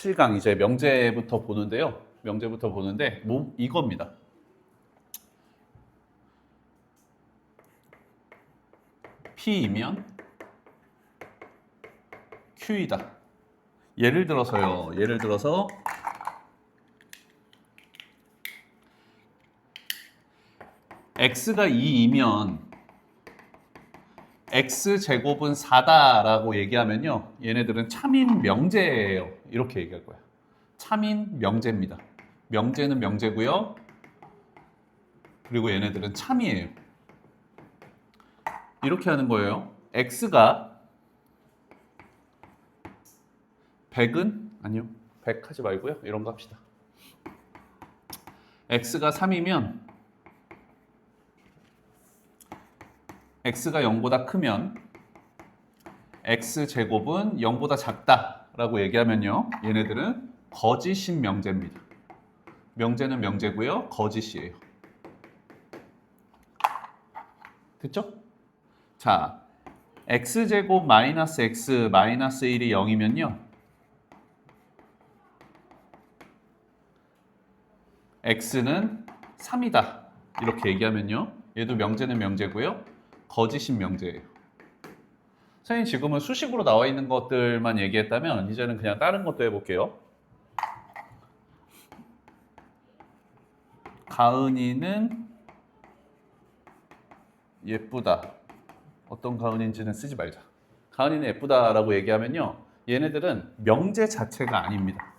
17강 이제 명제부터 보는데요. 명제부터 보는데 이겁니다. P이면 Q이다. 예를 들어서요. 예를 들어서 X가 2이면 X제곱은 4다라고 얘기하면요. 얘네들은 참인 명제예요. 이렇게 얘기할 거야. 참인 명제입니다. 명제는 명제고요. 그리고 얘네들은 참이에요. 이렇게 하는 거예요. X가 100은 아니요. 100 하지 말고요. 이런 거 합시다. X가 3이면 X가 0보다 크면 X제곱은 0보다 작다라고 얘기하면요. 얘네들은 거짓인 명제입니다. 명제는 명제고요. 거짓이에요. 됐죠? 자, X제곱 마이너스 X 마이너스 1이 0이면요. X는 3이다. 이렇게 얘기하면요. 얘도 명제는 명제고요. 거짓인 명제예요. 선생님 지금은 수식으로 나와 있는 것들만 얘기했다면 이제는 그냥 다른 것도 해볼게요. 가은이는 예쁘다. 어떤 가은인지는 쓰지 말자. 가은이는 예쁘다라고 얘기하면요. 얘네들은 명제 자체가 아닙니다.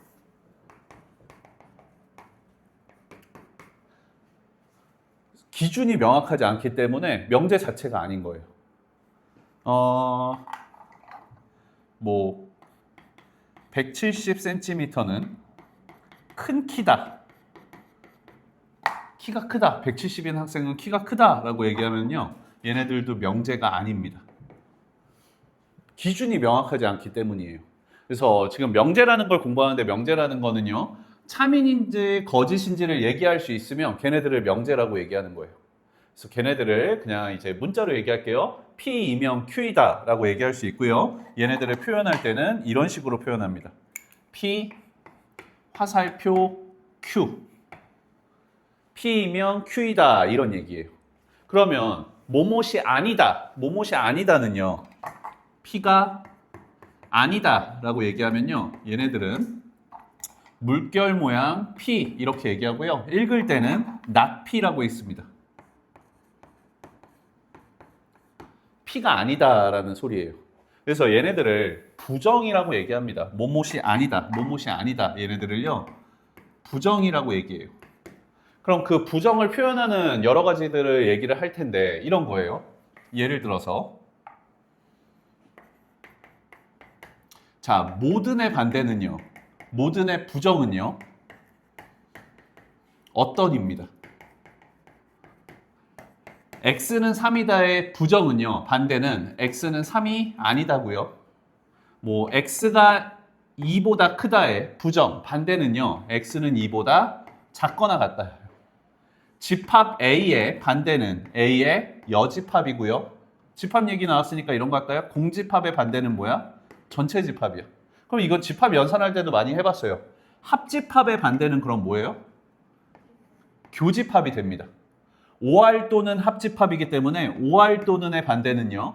기준이 명확하지 않기 때문에 명제 자체가 아닌 거예요. 뭐 170cm는 큰 키다. 키가 크다. 170인 학생은 키가 크다라고 얘기하면요. 얘네들도 명제가 아닙니다. 기준이 명확하지 않기 때문이에요. 그래서 지금 명제라는 걸 공부하는데 명제라는 거는요. 참인인지 거짓인지를 얘기할 수 있으면 걔네들을 명제라고 얘기하는 거예요. 그래서 걔네들을 그냥 이제 문자로 얘기할게요. P이면 Q이다 라고 얘기할 수 있고요. 얘네들을 표현할 때는 이런 식으로 표현합니다. P 화살표 Q P이면 Q이다 이런 얘기예요. 그러면 뭐뭇이 아니다. 뭐뭇이 아니다는요. P가 아니다 라고 얘기하면요. 얘네들은 물결 모양 P 이렇게 얘기하고요. 읽을 때는 not P라고 있습니다. P가 아니다라는 소리예요. 그래서 얘네들을 부정이라고 얘기합니다. 뭐뭇이 아니다. 뭐뭇이 아니다. 얘네들을요. 부정이라고 얘기해요. 그럼 그 부정을 표현하는 여러 가지들을 얘기를 할 텐데 이런 거예요. 예를 들어서 자, 모든의 반대는요. 모든의 부정은요. 어떤입니다. X는 3이다의 부정은요. 반대는 X는 3이 아니다고요. 뭐 X가 2보다 크다의 부정 반대는요. X는 2보다 작거나 같다. 집합 A의 반대는 A의 여집합이고요. 집합 얘기 나왔으니까 이런 거 할까요? 공집합의 반대는 뭐야? 전체 집합이야. 그럼 이건 집합 연산할 때도 많이 해봤어요. 합집합의 반대는 그럼 뭐예요? 교집합이 됩니다. 오알또는 합집합이기 때문에 오알또는의 반대는요.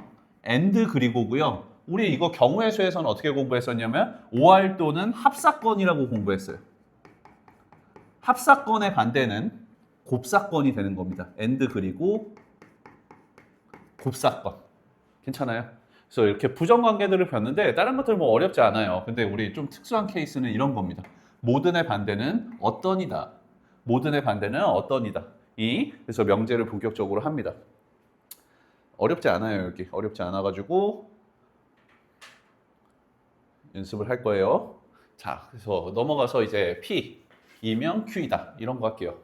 and 그리고고요. 우리 이거 경우의 수에서는 어떻게 공부했었냐면 오알또는 합사건이라고 공부했어요. 합사건의 반대는 곱사건이 되는 겁니다. and 그리고 곱사건. 괜찮아요? 그래서 이렇게 부정관계들을 배웠는데 다른 것들 뭐 어렵지 않아요. 근데 우리 좀 특수한 케이스는 이런 겁니다. 모든의 반대는 어떤이다. 모든의 반대는 어떤이다. 그래서 명제를 본격적으로 합니다. 어렵지 않아요. 여기 어렵지 않아가지고 연습을 할 거예요. 자, 그래서 넘어가서 이제 P이면 Q이다 이런 거 할게요.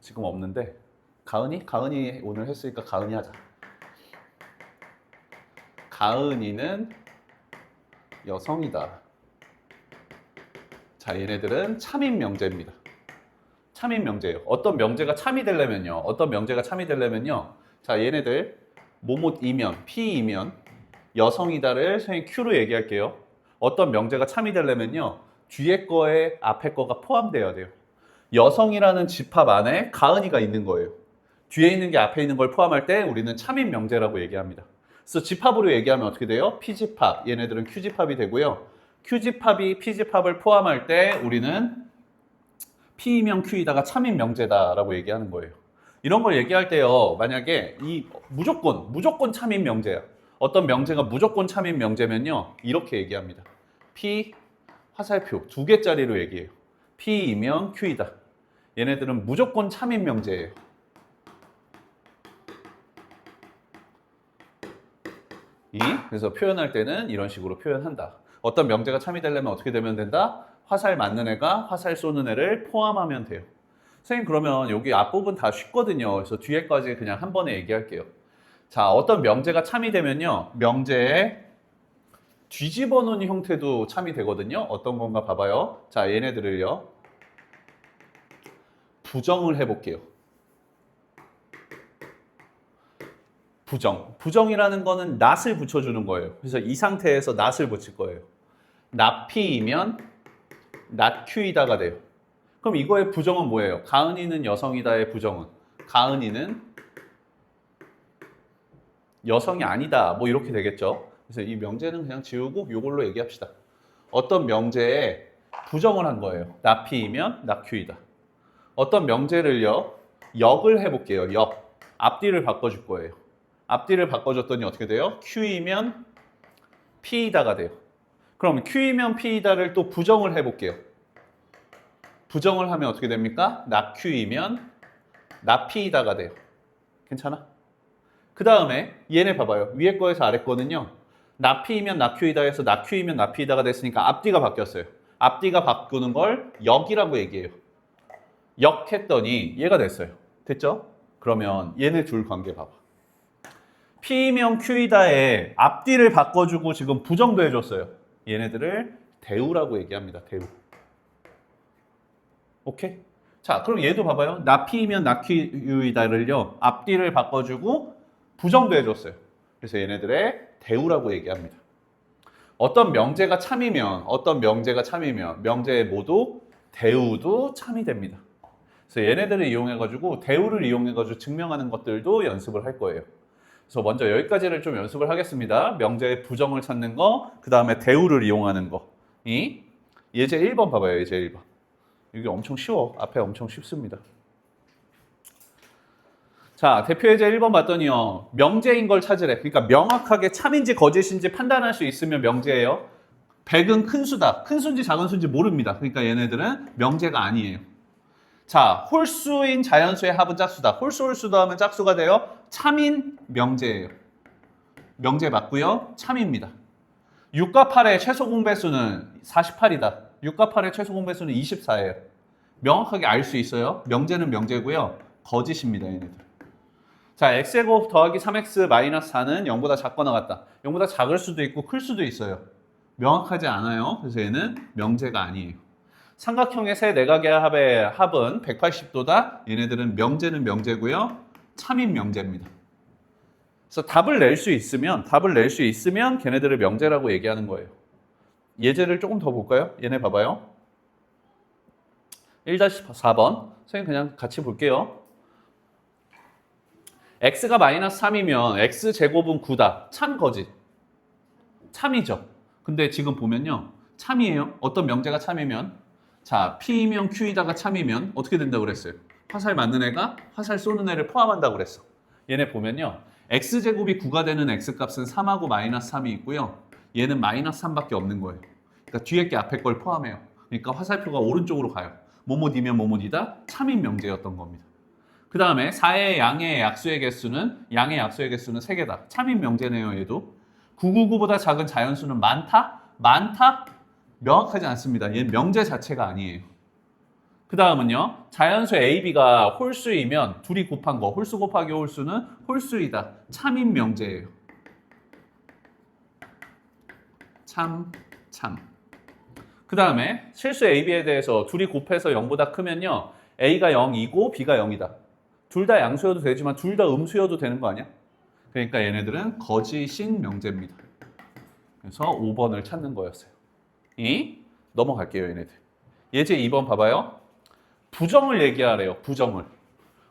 지금 없는데 가은이 오늘 했으니까 가은이 하자. 가은이는 여성이다. 자, 얘네들은 참인 명제입니다. 참인 명제예요. 어떤 명제가 참이 되려면요. 자, 얘네들 뭐뭇이면 P이면 여성이다를 선생님 Q로 얘기할게요. 어떤 명제가 참이 되려면요. 뒤에 거에 앞에 거가 포함되어야 돼요. 여성이라는 집합 안에 가은이가 있는 거예요. 뒤에 있는 게 앞에 있는 걸 포함할 때 우리는 참인 명제라고 얘기합니다. 그래서 집합으로 얘기하면 어떻게 돼요? P집합, 얘네들은 Q집합이 되고요. Q집합이 P집합을 포함할 때 우리는 P이면 Q이다가 참인 명제다라고 얘기하는 거예요. 이런 걸 얘기할 때요, 만약에 이 무조건 참인 명제야. 어떤 명제가 무조건 참인 명제면요, 이렇게 얘기합니다. P 화살표 2개짜리로 얘기해요. P이면 Q이다. 얘네들은 무조건 참인 명제예요. 그래서 표현할 때는 이런 식으로 표현한다. 어떤 명제가 참이 되려면 어떻게 되면 된다? 화살 맞는 애가 화살 쏘는 애를 포함하면 돼요. 선생님 그러면 여기 앞부분 다 쉽거든요. 그래서 뒤에까지 그냥 한 번에 얘기할게요. 자, 어떤 명제가 참이 되면요, 명제에 뒤집어 놓은 형태도 참이 되거든요. 어떤 건가 봐봐요. 자, 얘네들을요, 부정을 해볼게요. 부정이라는 거는 낫을 붙여주는 거예요. 그래서 이 상태에서 낫을 붙일 거예요. 낫피이면 낫큐이다가 돼요. 그럼 이거의 부정은 뭐예요? 가은이는 여성이다의 부정은 가은이는 여성이 아니다, 뭐 이렇게 되겠죠. 그래서 이 명제는 그냥 지우고 이걸로 얘기합시다. 어떤 명제에 부정을 한 거예요. 낫피이면 낫큐이다. 어떤 명제를요, 역을 해볼게요. 역. 앞뒤를 바꿔줄 거예요. 앞뒤를 바꿔줬더니 어떻게 돼요? Q이면 P이다가 돼요. 그럼 Q이면 P이다를 또 부정을 해볼게요. 부정을 하면 어떻게 됩니까? 낫Q이면 낫P이다가 돼요. 괜찮아? 그 다음에 얘네 봐봐요. 위에 거에서 아래 거는요, 낫P이면 낫Q이다 해서 낫Q이면 낫P이다가 됐으니까 앞뒤가 바뀌었어요. 앞뒤가 바꾸는 걸 역이라고 얘기해요. 역 했더니 얘가 됐어요. 됐죠? 그러면 얘네 둘 관계 봐봐. P이면 Q이다에 앞뒤를 바꿔주고 지금 부정도 해줬어요. 얘네들을 대우라고 얘기합니다. 대우. 오케이? 자, 그럼 얘도 봐봐요. 낫피이면 낫큐이다를요, 앞뒤를 바꿔주고 부정도 해줬어요. 그래서 얘네들의 대우라고 얘기합니다. 어떤 명제가 참이면 명제에 모두 대우도 참이 됩니다. 그래서 얘네들을 이용해가지고 대우를 이용해가지고 증명하는 것들도 연습을 할 거예요. 그래서 먼저 여기까지를 좀 연습을 하겠습니다. 명제의 부정을 찾는 거, 그 다음에 대우를 이용하는 거. 예제 1번 봐봐요. 예제 1번. 이게 엄청 쉬워. 앞에 엄청 쉽습니다. 자, 대표 예제 1번 봤더니요, 명제인 걸 찾으래. 그러니까 명확하게 참인지 거짓인지 판단할 수 있으면 명제예요. 100은 큰 수다. 큰 수인지 작은 수인지 모릅니다. 그러니까 얘네들은 명제가 아니에요. 자, 홀수인 자연수의 합은 짝수다. 홀수도 하면 짝수가 돼요. 참인 명제예요. 명제 맞고요. 참입니다. 6과 8의 최소 공배수는 48이다. 6과 8의 최소 공배수는 24예요. 명확하게 알 수 있어요. 명제는 명제고요. 거짓입니다, 얘네들. 자, x제곱 더하기 3x 마이너스 4는 0보다 작거나 같다. 0보다 작을 수도 있고 클 수도 있어요. 명확하지 않아요. 그래서 얘는 명제가 아니에요. 삼각형의 세 내각의 합의 합은 180도다. 얘네들은 명제는 명제고요. 참인 명제입니다. 그래서 답을 낼 수 있으면 걔네들을 명제라고 얘기하는 거예요. 예제를 조금 더 볼까요? 얘네 봐봐요. 1-4번. 선생님 그냥 같이 볼게요. x가 마이너스 3이면 x제곱은 9다. 참 거짓. 참이죠. 근데 지금 보면요, 참이에요. 어떤 명제가 참이면, 자, P이면 Q이다가 참이면 어떻게 된다고 그랬어요? 화살 맞는 애가 화살 쏘는 애를 포함한다고 그랬어. 얘네 보면요, x제곱이 9가 되는 x값은 3하고 마이너스 3이 있고요. 얘는 마이너스 3밖에 없는 거예요. 그러니까 뒤에 게 앞에 걸 포함해요. 그러니까 화살표가 오른쪽으로 가요. 뭐뭐이면 뭐뭐이다. 참인 명제였던 겁니다. 그 다음에 4의 양의 약수의 개수는 3개다. 참인 명제네요, 얘도. 999보다 작은 자연수는 많다? 많다? 명확하지 않습니다. 얘는 명제 자체가 아니에요. 그 다음은요, 자연수 A, B가 홀수이면 둘이 곱한 거, 홀수 곱하기 홀수는 홀수이다. 참인 명제예요. 참. 그 다음에 실수 A, B에 대해서 둘이 곱해서 0보다 크면요, A가 0이고 B가 0이다. 둘 다 양수여도 되지만 둘 다 음수여도 되는 거 아니야? 그러니까 얘네들은 거짓인 명제입니다. 그래서 5번을 찾는 거였어요. 넘어갈게요, 얘네들. 예제 2번 봐봐요. 부정을 얘기하래요, 부정을.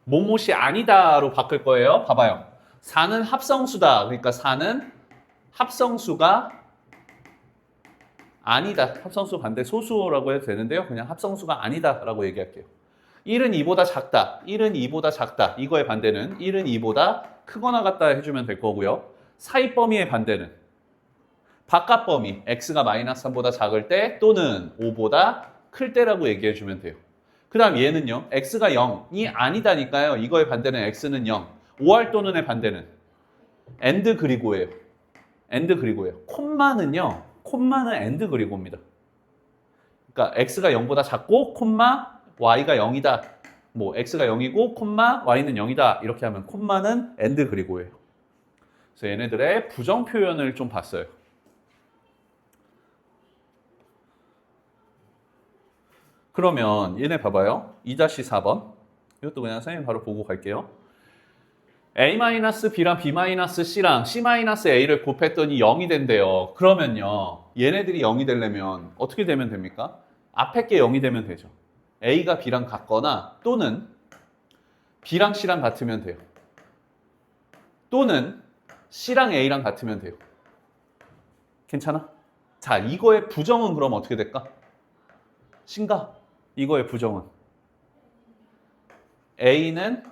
뭐뭇이 아니다로 바꿀 거예요. 봐봐요. 4는 합성수다. 그러니까 4는 합성수가 아니다. 합성수 반대 소수라고 해도 되는데요. 그냥 합성수가 아니다라고 얘기할게요. 1은 2보다 작다. 1은 2보다 작다. 이거의 반대는 1은 2보다 크거나 같다 해주면 될 거고요. 사이 범위의 반대는 바깥 범위 x가 마이너스 3보다 작을 때 또는 5보다 클 때라고 얘기해 주면 돼요. 그 다음 얘는요. x가 0이 아니다니까요. 이거의 반대는 x는 0. 5할 또는의 반대는 and 그리고예요. and 그리고예요. 콤마는요. 콤마는 and 그리고입니다. 그러니까 x가 0보다 작고 콤마 y가 0이다. 뭐 x가 0이고 콤마 y는 0이다. 이렇게 하면 콤마는 and 그리고예요. 그래서 얘네들의 부정 표현을 좀 봤어요. 그러면 얘네 봐봐요. 2-4번. 이것도 그냥 선생님 바로 보고 갈게요. A-B랑 B-C랑 C-A를 곱했더니 0이 된대요. 그러면요. 얘네들이 0이 되려면 어떻게 되면 됩니까? 앞에 게 0이 되면 되죠. A가 B랑 같거나 또는 B랑 C랑 같으면 돼요. 또는 C랑 A랑 같으면 돼요. 괜찮아? 자, 이거의 부정은 그럼 어떻게 될까? 신가? 이거의 부정은 A는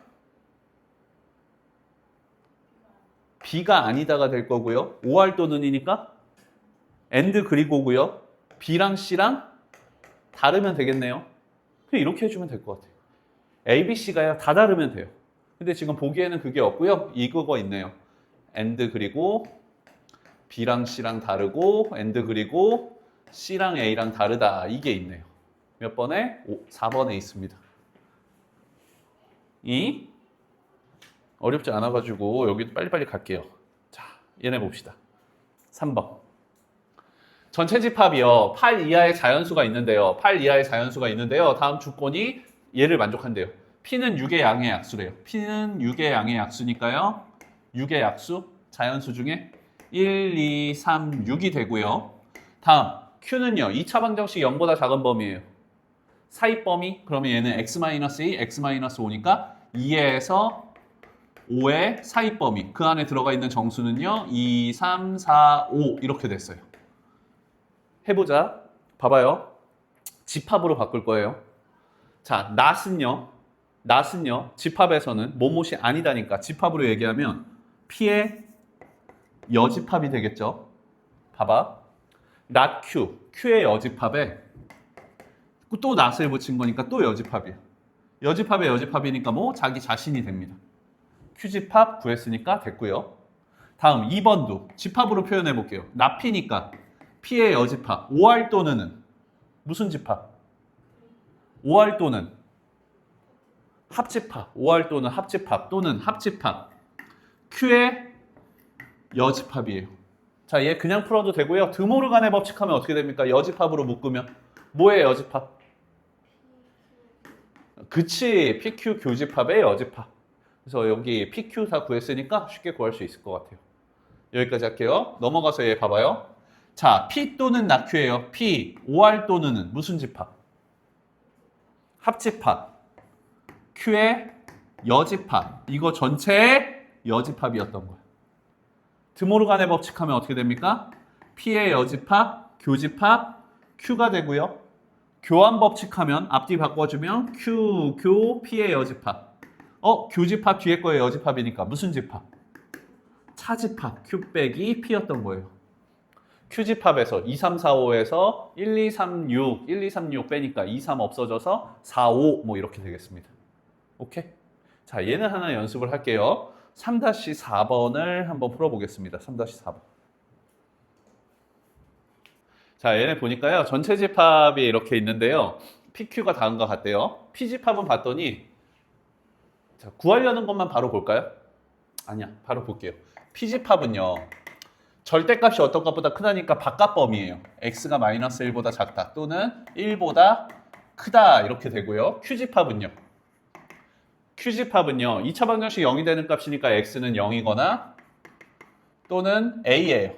B가 아니다가 될 거고요. 5할 또는이니까 and 그리고고요. B랑 C랑 다르면 되겠네요. 그냥 이렇게 해주면 될 것 같아요. A, B, C가요. 다 다르면 돼요. 근데 지금 보기에는 그게 없고요. 이거 있네요. and 그리고 B랑 C랑 다르고 and 그리고 C랑 A랑 다르다. 이게 있네요. 몇 번에? 4번에 있습니다. 이 어렵지 않아가지고 여기 빨리빨리 갈게요. 자, 얘네 봅시다. 3번. 전체 집합이요. 8 이하의 자연수가 있는데요. 8 이하의 자연수가 있는데요. 다음 조건이 얘를 만족한대요. P는 6의 양의 약수래요. P는 6의 양의 약수니까요. 6의 약수, 자연수 중에 1, 2, 3, 6이 되고요. 다음, Q는요. 2차 방정식 0보다 작은 범위예요. 사이 범위, 그러면 얘는 x-2, x-5니까 2에서 5의 사이 범위, 그 안에 들어가 있는 정수는요 2, 3, 4, 5 이렇게 됐어요. 해보자. 봐봐요. 집합으로 바꿀 거예요. 자, 낫은요 집합에서는 뭐뭇이 아니다니까 집합으로 얘기하면 P의 여집합이 되겠죠. 봐봐. 낫 Q, Q의 여집합에 또 낫을 붙인 거니까 또 여집합이야. 여집합의 여집합이니까 뭐 자기 자신이 됩니다. Q집합 구했으니까 됐고요. 다음 2번도 집합으로 표현해 볼게요. 납피니까 P의 여집합 5할 또는은 무슨 집합? 5할 또는 합집합 5할 또는 합집합 또는 합집합 Q의 여집합이에요. 자, 얘 그냥 풀어도 되고요. 드모르간의 법칙하면 어떻게 됩니까? 여집합으로 묶으면 뭐의 여집합? 그치, PQ 교집합의 여집합. 그래서 여기 PQ 다 구했으니까 쉽게 구할 수 있을 것 같아요. 여기까지 할게요. 넘어가서 얘 봐봐요. 자, P 또는 낙Q예요. P, 5할 또는은 무슨 집합? 합집합. Q의 여집합. 이거 전체의 여집합이었던 거예요. 드모르간의 법칙하면 어떻게 됩니까? P의 여집합, 교집합, Q가 되고요. 교환 법칙하면 앞뒤 바꿔주면 Q, 교, P의 여집합. 교집합 뒤에 거의 여집합이니까 무슨 집합? 차집합, Q 빼기 P였던 거예요. Q집합에서 2, 3, 4, 5에서 1, 2, 3, 6, 1, 2, 3, 6 빼니까 2, 3 없어져서 4, 5 뭐 이렇게 되겠습니다. 오케이? 자, 얘는 하나 연습을 할게요. 3-4번을 한번 풀어보겠습니다. 3-4번. 자, 얘네 보니까요. 전체 집합이 이렇게 있는데요. PQ가 다음과 같대요. P집합은 봤더니 자, 구하려는 것만 바로 볼까요? 아니야, 바로 볼게요. P집합은요. 절대값이 어떤 것보다 크다니까 바깥 범위예요. x가 마이너스 1보다 작다 또는 1보다 크다 이렇게 되고요. Q집합은요. 2차 방정식 0이 되는 값이니까 x는 0이거나 또는 a예요.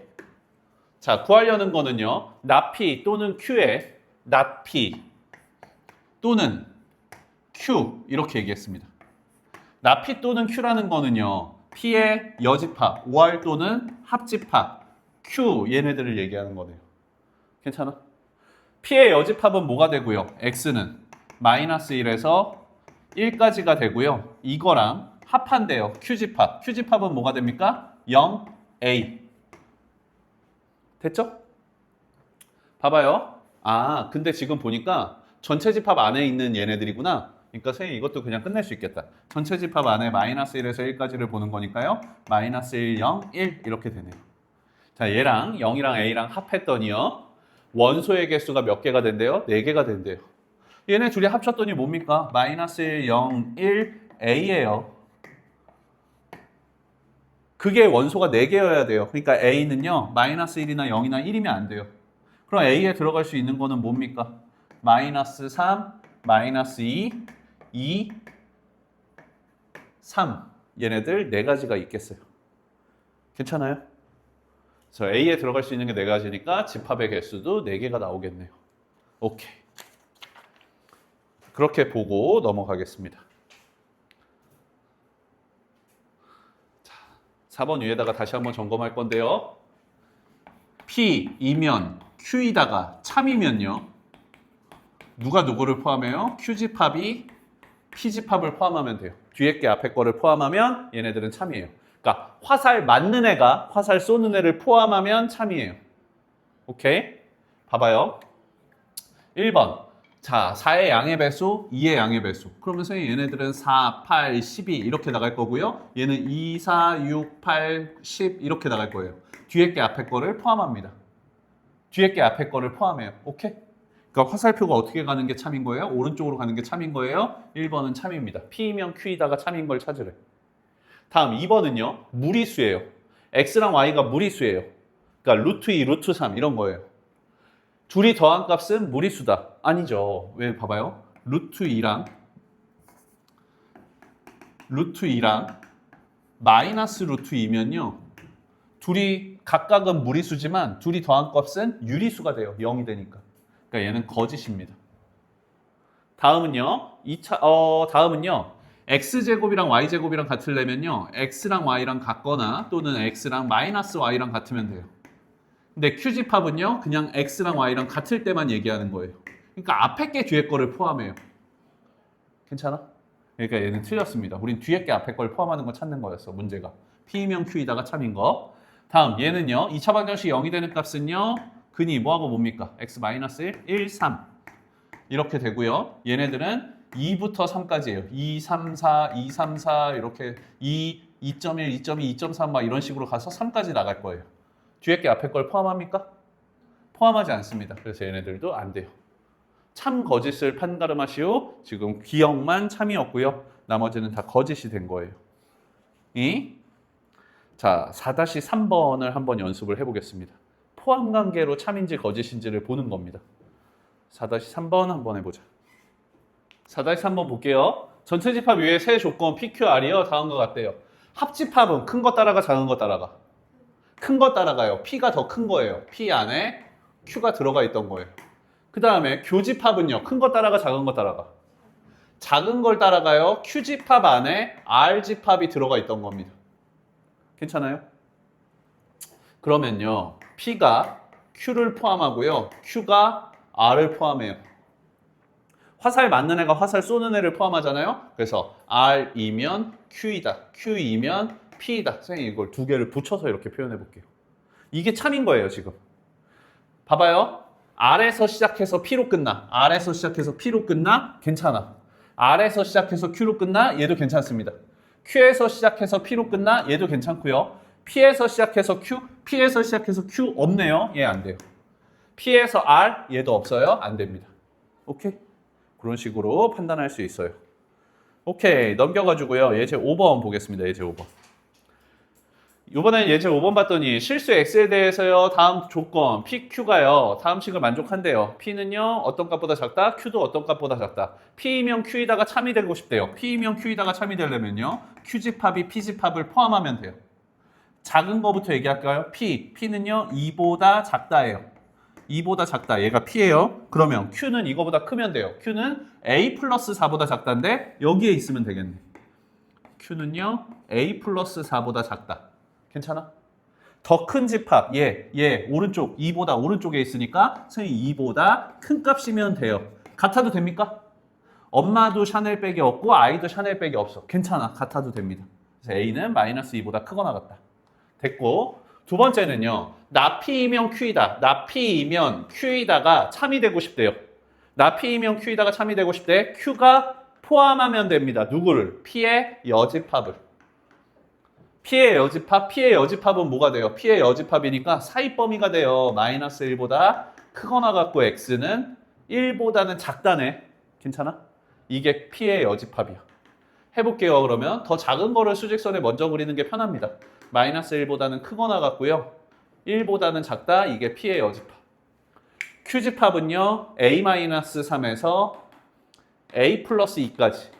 자, 구하려는 거는요. 납P 또는 Q의 not P 또는 Q 이렇게 얘기했습니다. not P 또는 Q라는 거는요. P의 여집합, OR 또는 합집합, Q 얘네들을 얘기하는 거네요. 괜찮아? P의 여집합은 뭐가 되고요? X는 마이너스 1에서 1까지가 되고요. 이거랑 합한대요. Q집합. Q집합은 뭐가 됩니까? 0, A. 됐죠? 봐봐요. 아, 근데 지금 보니까 전체 집합 안에 있는 얘네들이구나. 그러니까 선생님 이것도 그냥 끝낼 수 있겠다. 전체 집합 안에 마이너스 1에서 1까지를 보는 거니까요. 마이너스 1, 0, 1 이렇게 되네요. 자, 얘랑 0이랑 A랑 합했더니요. 원소의 개수가 몇 개가 된대요? 4개가 된대요. 얘네 둘이 합쳤더니 뭡니까? 마이너스 1, 0, 1, A예요. 그게 원소가 4개여야 돼요. 그러니까 A는요. 마이너스 1이나 0이나 1이면 안 돼요. 그럼 A에 들어갈 수 있는 거는 뭡니까? 마이너스 3, 마이너스 2, 2, 3. 얘네들 4가지가 있겠어요. 괜찮아요? 그래서 A에 들어갈 수 있는 게 4가지니까 집합의 개수도 4개가 나오겠네요. 오케이. 그렇게 보고 넘어가겠습니다. 자, 4번 위에다가 다시 한번 점검할 건데요. P이면 Q이다가 참이면요. 누가 누구를 포함해요? Q집합이 P집합을 포함하면 돼요. 뒤에 게 앞에 거를 포함하면 얘네들은 참이에요. 그러니까 화살 맞는 애가 화살 쏘는 애를 포함하면 참이에요. 오케이? 봐봐요. 1번. 자, 4의 양의 배수, 2의 양의 배수. 그러면 선생님 얘네들은 4, 8, 12 이렇게 나갈 거고요. 얘는 2, 4, 6, 8, 10 이렇게 나갈 거예요. 뒤에 게 앞에 거를 포함합니다. 뒤에 게 앞에 거를 포함해요. 오케이? 그러니까 화살표가 어떻게 가는 게 참인 거예요? 오른쪽으로 가는 게 참인 거예요? 1번은 참입니다. P면 Q이다가 참인 걸 찾으래. 다음 2번은요. 무리수예요. X랑 Y가 무리수예요. 그러니까 루트 2, 루트 3 이런 거예요. 둘이 더한 값은 무리수다. 아니죠. 왜 봐봐요. 루트 2랑 마이너스 루트 2면요. 둘이 각각은 무리수지만 둘이 더한 값은 유리수가 돼요. 0이 되니까. 그러니까 얘는 거짓입니다. 다음은요. 다음은요. x제곱이랑 y제곱이랑 같으려면요. x랑 y랑 같거나 또는 x랑 마이너스 y랑 같으면 돼요. 근데 Q집합은요. 그냥 x랑 y랑 같을 때만 얘기하는 거예요. 그러니까 앞에 게 뒤에 거를 포함해요. 괜찮아? 그러니까 얘는 틀렸습니다. 우린 뒤에 게 앞에 걸 포함하는 거 찾는 거였어. 문제가. P면 Q이다가 참인 거. 다음 얘는요. 2차 방정식 0이 되는 값은요. 근이 뭐하고 뭡니까? x-1, 1, 3 이렇게 되고요. 얘네들은 2부터 3까지예요. 2, 3, 4, 2, 3, 4 이렇게 2, 2.1, 2.2, 2.3 막 이런 식으로 가서 3까지 나갈 거예요. 뒤에 게 앞에 걸 포함합니까? 포함하지 않습니다. 그래서 얘네들도 안 돼요. 참 거짓을 판가름하시오. 지금 기억만 참이었고요. 나머지는 다 거짓이 된 거예요. 자, 4-3번을 한번 연습을 해보겠습니다. 포함관계로 참인지 거짓인지를 보는 겁니다. 4-3번 한번 해보자. 4-3번 볼게요. 전체 집합 위에 세 조건 PQR이요. 다음과 같대요. 합집합은 큰 거 따라가 작은 거 따라가? 큰 거 따라가요. P가 더 큰 거예요. P 안에 Q가 들어가 있던 거예요. 그 다음에 교집합은요. 큰 거 따라가 작은 거 따라가? 작은 걸 따라가요. Q집합 안에 R집합이 들어가 있던 겁니다. 괜찮아요? 그러면요. P가 Q를 포함하고요. Q가 R을 포함해요. 화살 맞는 애가 화살 쏘는 애를 포함하잖아요. 그래서 R이면 Q이다. Q이면 P이다. 선생님 이걸 두 개를 붙여서 이렇게 표현해 볼게요. 이게 참인 거예요, 지금. 봐봐요. R에서 시작해서 P로 끝나. R에서 시작해서 P로 끝나? 괜찮아. R에서 시작해서 Q로 끝나? 얘도 괜찮습니다. Q에서 시작해서 P로 끝나? 얘도 괜찮고요. P에서 시작해서 Q? P에서 시작해서 Q 없네요. 얘 안 돼요. P에서 R? 얘도 없어요. 안 됩니다. 오케이? 그런 식으로 판단할 수 있어요. 오케이. 넘겨가지고요. 예제 5번 보겠습니다. 예제 5번. 이번엔 예제 5번 봤더니 실수 X에 대해서요. 다음 조건 PQ가요. 다음 식을 만족한대요. P는요. 어떤 값보다 작다. Q도 어떤 값보다 작다. P이면 Q이다가 참이 되고 싶대요. P이면 Q이다가 참이 되려면요. Q집합이 P집합을 포함하면 돼요. 작은 거부터 얘기할까요? P는요. 2보다 작다예요. 2보다 작다. 얘가 P예요. 그러면 Q는 이거보다 크면 돼요. Q는 A 플러스 4보다 작다인데 여기에 있으면 되겠네. Q는요 A 플러스 4보다 작다. 괜찮아? 더 큰 집합 얘 오른쪽 2보다 오른쪽에 있으니까 선생님 2보다 큰 값이면 돼요. 같아도 됩니까? 엄마도 샤넬백이 없고 아이도 샤넬백이 없어. 괜찮아. 같아도 됩니다. 그래서 A는 마이너스 2보다 크거나 같다. 됐고 두 번째는요. 나 P이면 Q이다. 나 P이면 Q이다가 참이 되고 싶대요. 나 P이면 Q이다가 참이 되고 싶대. Q가 포함하면 됩니다. 누구를? P의 여집합을. P의 여집합? P의 여집합은 뭐가 돼요? P의 여집합이니까 사이 범위가 돼요. 마이너스 1보다 크거나 같고 X는 1보다는 작다네. 괜찮아? 이게 P의 여집합이야. 해볼게요. 그러면 더 작은 거를 수직선에 먼저 그리는 게 편합니다. 마이너스 1보다는 크거나 같고요. 1보다는 작다. 이게 P의 여집합. Q집합은요. A-3에서 A 플러스 2까지.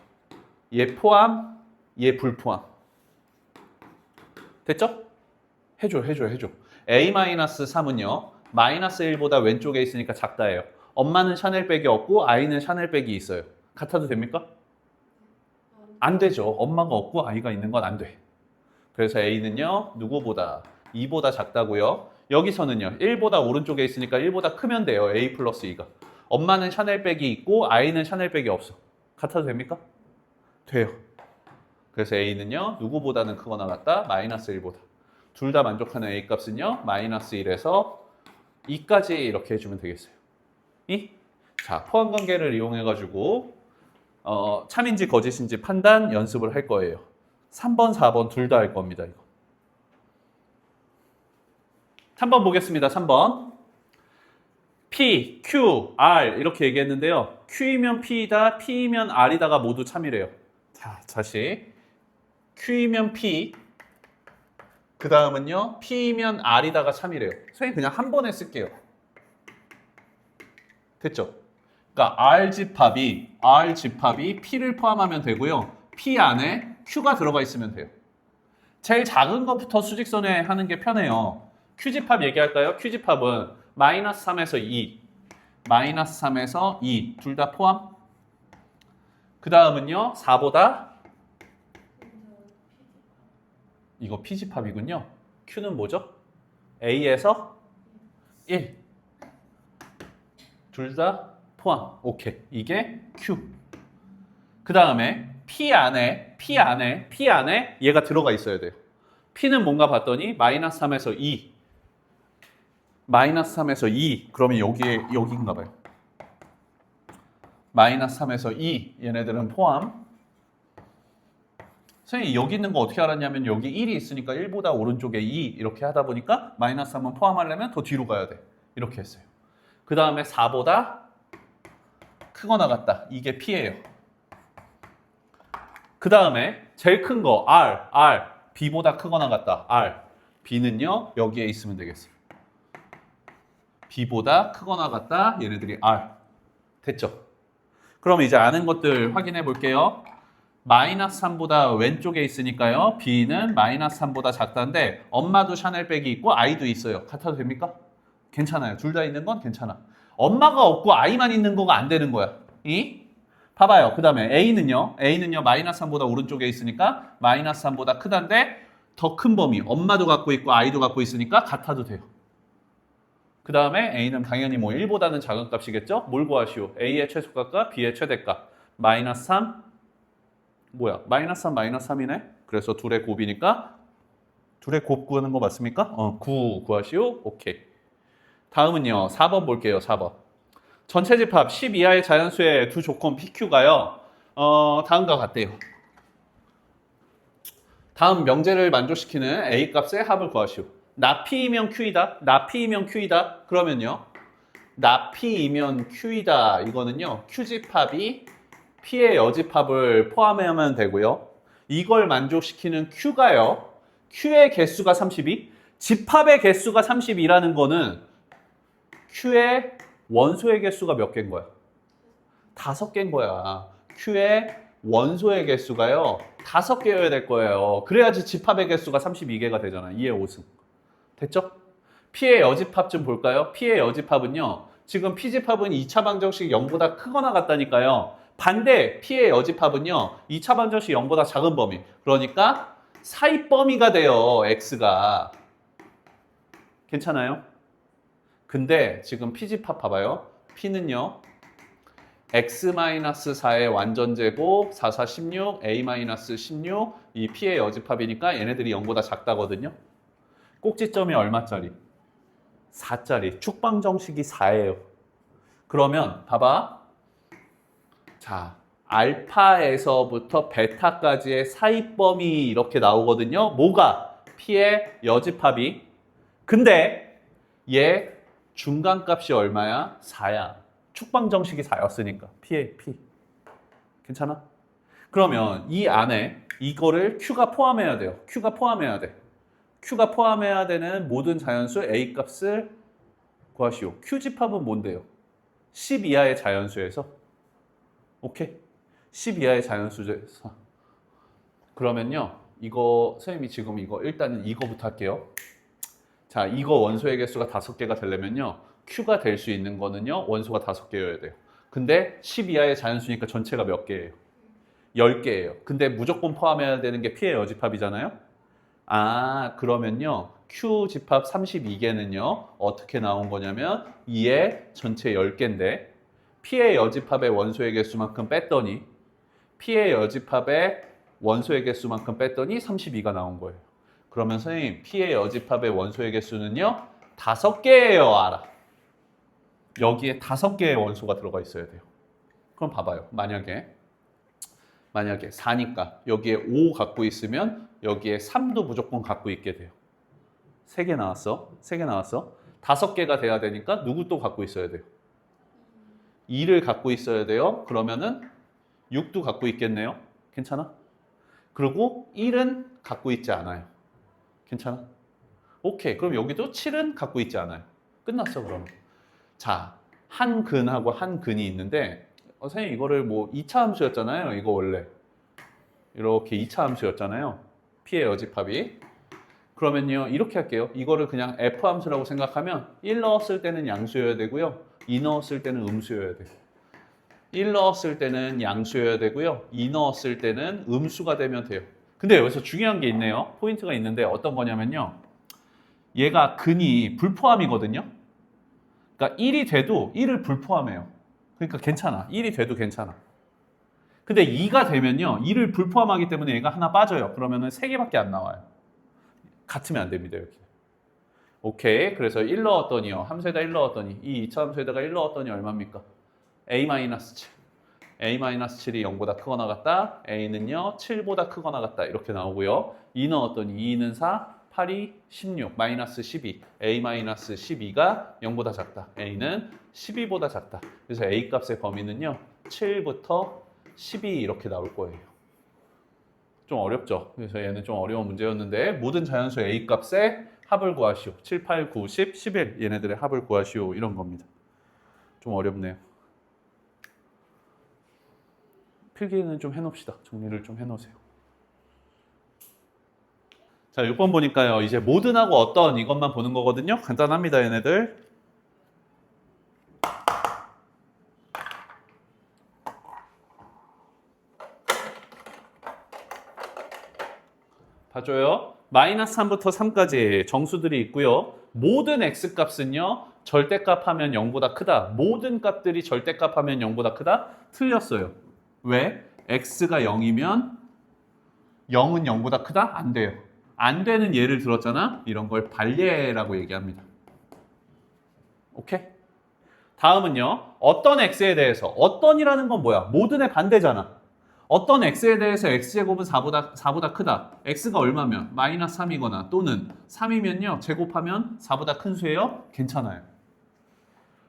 얘 포함, 얘 불포함. 됐죠? 해줘. A-3은요. 마이너스 1보다 왼쪽에 있으니까 작다예요. 엄마는 샤넬백이 없고 아이는 샤넬백이 있어요. 같아도 됩니까? 안 되죠. 엄마가 없고 아이가 있는 건 안 돼. 그래서 A는요. 누구보다? 2보다 작다고요. 여기서는요. 1보다 오른쪽에 있으니까 1보다 크면 돼요. A 플러스 2가. 엄마는 샤넬백이 있고 아이는 샤넬백이 없어. 같아도 됩니까? 돼요. 그래서 A는요. 누구보다는 크거나 같다? 마이너스 1보다. 둘 다 만족하는 A 값은요. 마이너스 1에서 2까지 이렇게 해주면 되겠어요. 자, 포함관계를 이용해가지고 참인지 거짓인지 판단 연습을 할 거예요. 3번, 4번 둘 다 할 겁니다. 이거. 3번 보겠습니다. 3번. P, Q, R 이렇게 얘기했는데요. Q이면 P이다, P이면 R이다가 모두 참이래요. 자, 다시. Q이면 P, 그 다음은요. P이면 R이다가 참이래요. 선생님 그냥 한 번에 쓸게요. 됐죠? 그러니까 R집합이 P를 포함하면 되고요. P 안에 Q가 들어가 있으면 돼요. 제일 작은 것부터 수직선에 하는 게 편해요. Q집합 얘기할까요? Q집합은 마이너스 3에서 2, 마이너스 3에서 2 둘 다 포함. 그 다음은요. 4보다 이거 P집합이군요. Q는 뭐죠? A에서 1 둘 다 포함. 오케이. 이게 Q. 그 다음에 P 안에 얘가 들어가 있어야 돼요. P는 뭔가 봤더니 마이너스 3에서 2. 마이너스 3에서 2. 그러면 여기인가 봐요. 마이너스 3에서 2. 얘네들은 포함. 선생님 여기 있는 거 어떻게 알았냐면 여기 1이 있으니까 1보다 오른쪽에 2 이렇게 하다 보니까 마이너스 3은 포함하려면 더 뒤로 가야 돼. 이렇게 했어요. 그 다음에 4보다 크거나 같다. 이게 P예요. 그 다음에 제일 큰 거 R, B보다 크거나 같다. R, B는요 여기에 있으면 되겠어요. B보다 크거나 같다. 얘네들이 R. 됐죠? 그럼 이제 아는 것들 확인해 볼게요. 마이너스 3보다 왼쪽에 있으니까요. B는 마이너스 3보다 작다인데 엄마도 샤넬백이 있고 아이도 있어요. 같아도 됩니까? 괜찮아요. 둘 다 있는 건 괜찮아. 엄마가 없고 아이만 있는 거가 안 되는 거야. 봐봐요. 그 다음에 A는요. 마이너스 3보다 오른쪽에 있으니까 마이너스 3보다 크다인데 더 큰 범위. 엄마도 갖고 있고 아이도 갖고 있으니까 같아도 돼요. 그 다음에 A는 당연히 뭐 1보다는 작은 값이겠죠? 뭘 구하시오? A의 최소값과 B의 최대값. 마이너스 3. 뭐야? 마이너스 3, 마이너스 3이네? 그래서 둘의 곱이니까 둘의 곱 구하는 거 맞습니까? 9 구하시오. 오케이. 다음은요. 4번 볼게요. 4번. 전체 집합 10 이하의 자연수의 두 조건 PQ가요. 다음과 같대요. 다음 명제를 만족시키는 A 값의 합을 구하시오. 나 P이면 Q이다. 나 P이면 Q이다. 그러면요. 나 P이면 Q이다. 이거는요. Q집합이 P의 여집합을 포함하면 되고요. 이걸 만족시키는 Q가요. Q의 개수가 32. 집합의 개수가 32라는 거는 Q의 원소의 개수가 몇 개인 거야? 5개인 거야. Q의 원소의 개수가요. 5개여야 될 거예요. 그래야지 집합의 개수가 32개가 되잖아. 2의 5승. 됐죠? P의 여집합 좀 볼까요? P의 여집합은요. 지금 P집합은 2차 방정식 0보다 크거나 같다니까요. 반대 P의 여집합은요. 2차 방정식 0보다 작은 범위. 그러니까 사이 범위가 돼요. X가. 괜찮아요? 근데 지금 P집합 봐봐요. P는요. x-4의 완전제곱 4, 4, 16, a-16 이 P의 여집합이니까 얘네들이 0보다 작다거든요. 꼭지점이 얼마짜리? 4짜리. 축방정식이 4예요. 그러면 봐봐. 자, 알파에서부터 베타까지의 사이범위 이렇게 나오거든요. 뭐가? P의 여집합이. 근데 얘 중간값이 얼마야? 4야. 축방정식이 4였으니까. P의 P. 괜찮아? 그러면 이 안에 이거를 Q가 포함해야 돼요. Q가 포함해야 돼. Q가 포함해야 되는 모든 자연수 A 값을 구하시오. Q 집합은 뭔데요? 10 이하의 자연수에서 오케이? 10 이하의 자연수에서 그러면요. 이거 선생님이 지금 이거 일단은 이거부터 할게요. 자, 이거 원소의 개수가 5개가 되려면요. Q가 될 수 있는 거는요. 원소가 5개여야 돼요. 근데 10 이하의 자연수니까 전체가 몇 개예요? 10개예요. 근데 무조건 포함해야 되는 게 P의 여집합이잖아요. 아, 그러면요. Q 집합 32개는요. 어떻게 나온 거냐면 2의 전체 10개인데 P의 여집합의 원소의 개수만큼 뺐더니 P의 여집합의 원소의 개수만큼 뺐더니 32가 나온 거예요. 그러면 선생님, P의 여집합의 원소의 개수는요. 5개예요. 알아. 여기에 5개의 원소가 들어가 있어야 돼요. 그럼 봐봐요. 만약에 4니까 여기에 5 갖고 있으면 여기에 3도 무조건 갖고 있게 돼요. 3개 나왔어. 3개 나왔어. 5개가 돼야 되니까 누구 또 갖고 있어야 돼요? 2를 갖고 있어야 돼요. 그러면은 6도 갖고 있겠네요. 괜찮아? 그리고 1은 갖고 있지 않아요. 괜찮아? 오케이. 그럼 여기도 7은 갖고 있지 않아요. 끝났어, 그러면. 자, 한 근하고 한 근이 있는데 선생님 이거를 뭐 2차 함수였잖아요. 이거 원래 이렇게 2차 함수였잖아요. P의 여집합이. 그러면요 이렇게 할게요. 이거를 그냥 F 함수라고 생각하면 1 넣었을 때는 양수여야 되고요. 2 넣었을 때는 음수여야 돼요. 1 넣었을 때는 양수여야 되고요. 2 넣었을 때는 음수가 되면 돼요. 근데 여기서 중요한 게 있네요. 포인트가 있는데 어떤 거냐면요. 얘가 근이 불포함이거든요. 그러니까 1이 돼도 1을 불포함해요. 그러니까 괜찮아. 1이 돼도 괜찮아. 근데 2가 되면요. 2를 불포함하기 때문에 얘가 하나 빠져요. 그러면은 3개밖에 안 나와요. 같으면 안 됩니다. 여기. 오케이. 그래서 1 넣었더니요. 함수에다 1 넣었더니 이 2차 함수에다가 1 넣었더니 얼마입니까? A-7. A-7이 0보다 크거나 같다. A는요. 7보다 크거나 같다. 이렇게 나오고요. 2 넣었더니 2는 4, 8이 16, 마이너스 12. A-12가 0보다 작다. A는 12보다 작다. 그래서 A 값의 범위는요. 7부터 12 이렇게 나올 거예요. 좀 어렵죠? 그래서 얘는 좀 어려운 문제였는데 모든 자연수 A 값의 합을 구하시오. 7, 8, 9, 10, 11 얘네들의 합을 구하시오. 이런 겁니다. 좀 어렵네요. 필기는 좀 해놓읍시다. 정리를 좀 해놓으세요. 자, 6번 보니까요. 이제 모든하고 어떤 이것만 보는 거거든요. 간단합니다, 얘네들. 봐줘요. 마이너스 3부터 3까지 정수들이 있고요. 모든 x값은요. 절대값 하면 0보다 크다. 모든 값들이 절대값 하면 0보다 크다? 틀렸어요. 왜? x가 0이면 0은 0보다 크다? 안 돼요. 안 되는 예를 들었잖아. 이런 걸 반례라고 얘기합니다. 오케이? 다음은요. 어떤 x에 대해서 어떤이라는 건 뭐야? 모든의 반대잖아. 어떤 x에 대해서 x제곱은 4보다 크다. x가 얼마면? 마이너스 3이거나 또는 3이면요. 제곱하면 4보다 큰 수예요? 괜찮아요.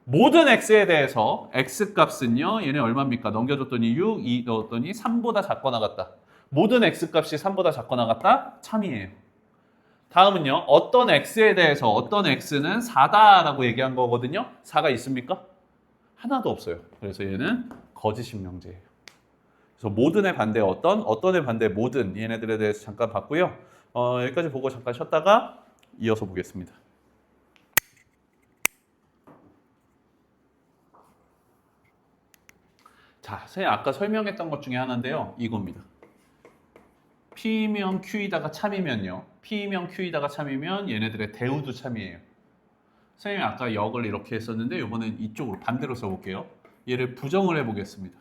모든 x에 대해서 x값은요. 얘네 얼마입니까? 넘겨줬더니 6, 2 넣었더니 3보다 작거나 같다. 모든 x값이 3보다 작거나 같다? 참이에요. 다음은요. 어떤 x에 대해서 어떤 x는 4다라고 얘기한 거거든요. 4가 있습니까? 하나도 없어요. 그래서 얘는 거짓 임명제예요. 그래서 모든의 반대 어떤의 반대 모든 얘네들에 대해서 잠깐 봤고요. 여기까지 보고 잠깐 쉬었다가 이어서 보겠습니다. 자, 선생님 아까 설명했던 것 중에 하나인데요. 이겁니다. P면 Q이다가 참이면요. P면 Q이다가 참이면 얘네들의 대우도 참이에요. 선생님이 아까 역을 이렇게 했었는데 이번엔 이쪽으로 반대로 써볼게요. 얘를 부정을 해보겠습니다.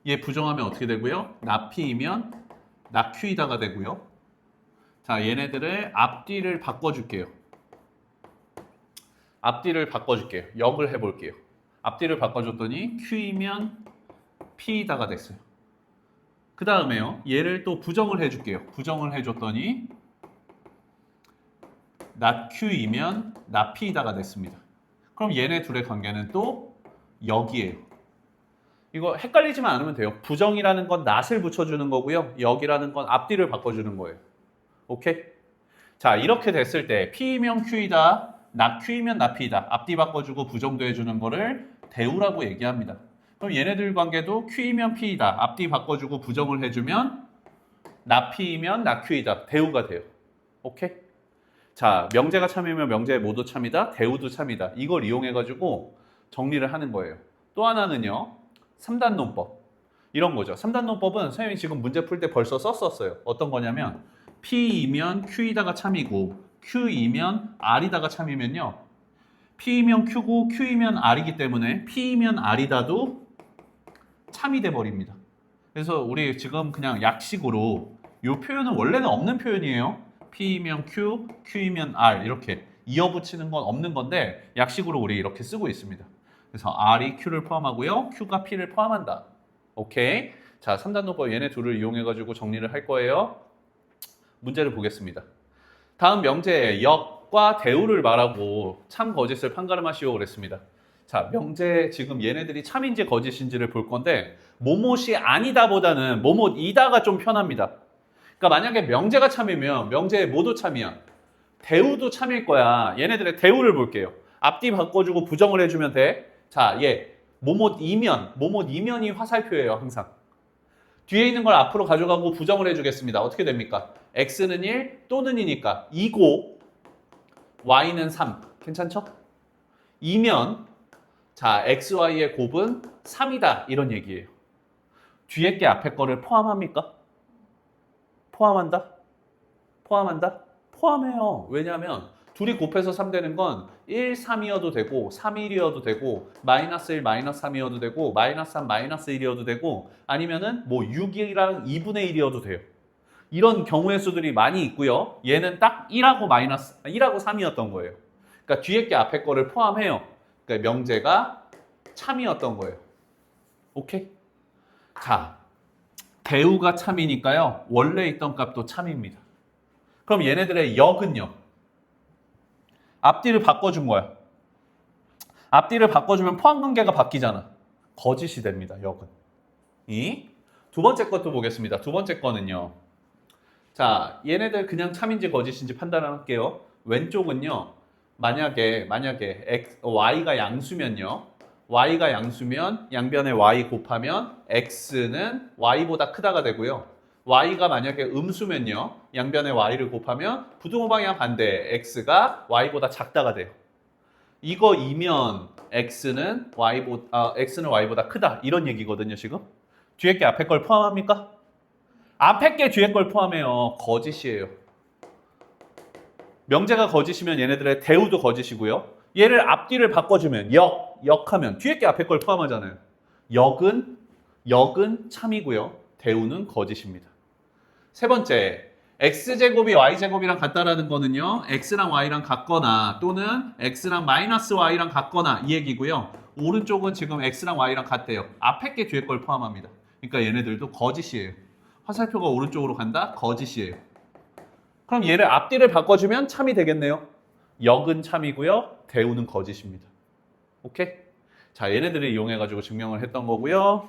얘 부정하면 어떻게 되고요? 나 P이면 나 Q이다가 되고요. 자, 얘네들의 앞뒤를 바꿔줄게요. 앞뒤를 바꿔줄게요. 역을 해볼게요. 앞뒤를 바꿔줬더니 Q이면 P이다가 됐어요. 그 다음에요. 얘를 또 부정을 해줄게요. 부정을 해줬더니 나 Q이면 나 P이다가 됐습니다. 그럼 얘네 둘의 관계는 또 역이에요. 이거 헷갈리지만 않으면 돼요. 부정이라는 건 not을 붙여주는 거고요. 역이라는 건 앞뒤를 바꿔주는 거예요. 오케이? 자, 이렇게 됐을 때 P이면 Q이다, 나 Q이면 나 P이다. 앞뒤 바꿔주고 부정도 해주는 거를 대우라고 얘기합니다. 그럼 얘네들 관계도 Q이면 P이다. 앞뒤 바꿔주고 부정을 해주면 나 P이면 나 Q이다. 대우가 돼요. 오케이? 자, 명제가 참이면 명제의 모두 참이다. 대우도 참이다. 이걸 이용해가지고 정리를 하는 거예요. 또 하나는요. 3단 논법. 이런 거죠. 3단 논법은 선생님이 지금 문제 풀 때 벌써 썼었어요. 어떤 거냐면 P이면 Q이다가 참이고 Q이면 R이다가 참이면요. P이면 Q고 Q이면 R이기 때문에 P이면 R이다도 참이 돼 버립니다. 그래서 우리 지금 그냥 약식으로 이 표현은 원래는 없는 표현이에요. P이면 Q, Q이면 R 이렇게 이어붙이는 건 없는 건데 약식으로 우리 이렇게 쓰고 있습니다. 그래서 R이 Q를 포함하고요. Q가 P를 포함한다. 오케이. 자, 3단 논법 얘네 둘을 이용해가지고 정리를 할 거예요. 문제를 보겠습니다. 다음 명제에 역과 대우를 말하고 참 거짓을 판가름하시오 그랬습니다. 자, 명제 지금 얘네들이 참인지 거짓인지를 볼 건데 뭐뭇이 아니다 보다는 뭐뭇이다가 좀 편합니다. 그러니까 만약에 명제가 참이면 명제의 모두 참이야. 대우도 참일 거야. 얘네들의 대우를 볼게요. 앞뒤 바꿔주고 부정을 해주면 돼. 자, 얘 뭐뭇이면이 화살표예요. 항상. 뒤에 있는 걸 앞으로 가져가고 부정을 해주겠습니다. 어떻게 됩니까? x는 1 또는 2니까 2고 y는 3. 괜찮죠? 이면 자, xy의 곱은 3이다. 이런 얘기예요. 뒤에 게 앞에 거를 포함합니까? 포함한다? 포함한다? 포함해요. 왜냐하면 둘이 곱해서 3 되는 건 1, 3이어도 되고 3, 1이어도 되고 마이너스 1, 마이너스 3이어도 되고 마이너스 3, 마이너스 1이어도 되고 아니면은 뭐 6이랑 2분의 1이어도 돼요. 이런 경우의 수들이 많이 있고요. 얘는 딱 1하고 3이었던 거예요. 그러니까 뒤에 게 앞에 거를 포함해요. 그러니까 명제가 참이었던 거예요. 오케이? 자, 대우가 참이니까요. 원래 있던 값도 참입니다. 그럼 얘네들의 역은요. 앞뒤를 바꿔준 거야. 앞뒤를 바꿔주면 포함관계가 바뀌잖아. 거짓이 됩니다. 역은. 두 번째 것도 보겠습니다. 두 번째 거는요. 자, 얘네들 그냥 참인지 거짓인지 판단을 할게요. 왼쪽은요. 만약에 y가 양수면요. y가 양수면 양변에 y 곱하면 x는 y보다 크다가 되고요. y가 만약에 음수면요. 양변에 y를 곱하면 부등호 방향 반대 x가 y보다 작다가 돼요. 이거이면 x는 y보다 크다. 이런 얘기거든요, 지금. 뒤에 게 앞에 걸 포함합니까? 앞에 게 뒤에 걸 포함해요. 거짓이에요. 명제가 거짓이면 얘네들의 대우도 거짓이고요. 얘를 앞뒤를 바꿔주면 역하면 뒤에 게 앞에 걸 포함하잖아요. 역은 참이고요. 대우는 거짓입니다. 세 번째, x제곱이 y제곱이랑 같다라는 거는요. x랑 y랑 같거나 또는 x랑 마이너스 y랑 같거나 이 얘기고요. 오른쪽은 지금 x랑 y랑 같대요. 앞에 게 뒤에 걸 포함합니다. 그러니까 얘네들도 거짓이에요. 화살표가 오른쪽으로 간다? 거짓이에요. 그럼 얘를 앞뒤를 바꿔주면 참이 되겠네요. 역은 참이고요. 대우는 거짓입니다. 오케이? 자, 얘네들을 이용해가지고 증명을 했던 거고요.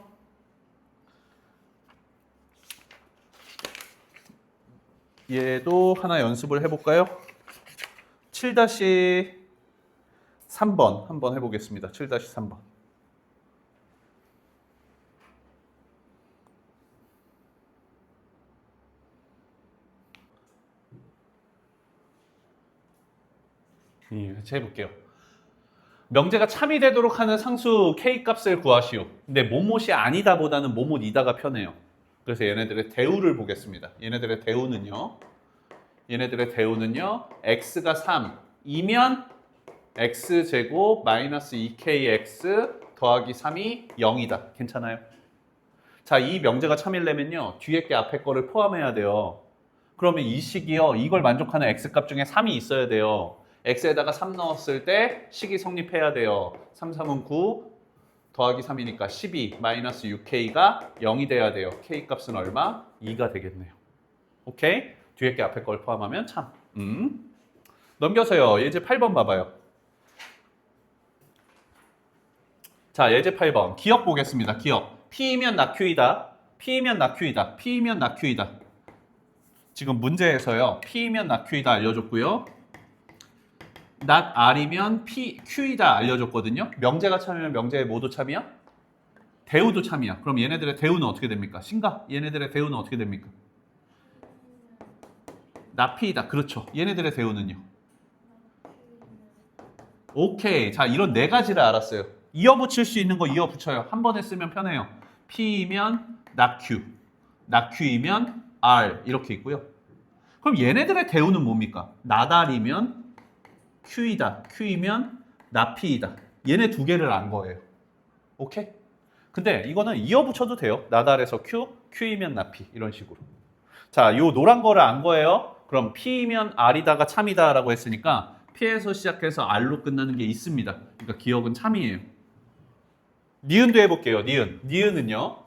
얘도 하나 연습을 해볼까요? 7-3번 한번 해보겠습니다. 7-3번. 같이 해볼게요. 명제가 참이 되도록 하는 상수 k 값을 구하시오. 근데 뭐뭇이 아니다 보다는 뭐뭇이다가 편해요. 그래서 얘네들의 대우를 보겠습니다. 얘네들의 대우는요. x가 3이면 x제곱 마이너스 2kx 더하기 3이 0이다. 괜찮아요? 자, 이 명제가 참이려면요. 뒤에 게 앞에 거를 포함해야 돼요. 그러면 이 식이요. 이걸 만족하는 x값 중에 3이 있어야 돼요. x에다가 3 넣었을 때 식이 성립해야 돼요. 3, 3은 9 더하기 3이니까 12 마이너스 6k가 0이 돼야 돼요. k 값은 얼마? 2가 되겠네요. 오케이? 뒤에 게 앞에 걸 포함하면 참. 넘겨서요. 예제 8번 봐봐요. 자, 예제 8번. 기억 보겠습니다. 기억. P이면 낙Q이다. P이면 낙Q이다. P이면 낙Q이다. 지금 문제에서요. P이면 낙Q이다 알려줬고요. not R이면 P, Q이다 알려줬거든요. 명제가 참이면 명제의 모두 참이야? 대우도 참이야. 그럼 얘네들의 대우는 어떻게 됩니까? 신가? 얘네들의 대우는 어떻게 됩니까? not P이다. 그렇죠. 얘네들의 대우는요. 오케이. 자, 이런 네 가지를 알았어요. 이어 붙일 수 있는 거 이어 붙여요. 한 번에 쓰면 편해요. P이면 not Q, not Q이면 R 이렇게 있고요. 그럼 얘네들의 대우는 뭡니까? not R이면 Q이다. Q이면 not P이다. 얘네 두 개를 안 거예요. 오케이? 근데 이거는 이어 붙여도 돼요. not R에서 Q, Q이면 not P 이런 식으로. 자, 요 노란 거를 안 거예요. 그럼 P이면 R이다가 참이다라고 했으니까 P에서 시작해서 R로 끝나는 게 있습니다. 그러니까 기억은 참이에요. 니은도 해볼게요. 니은은요.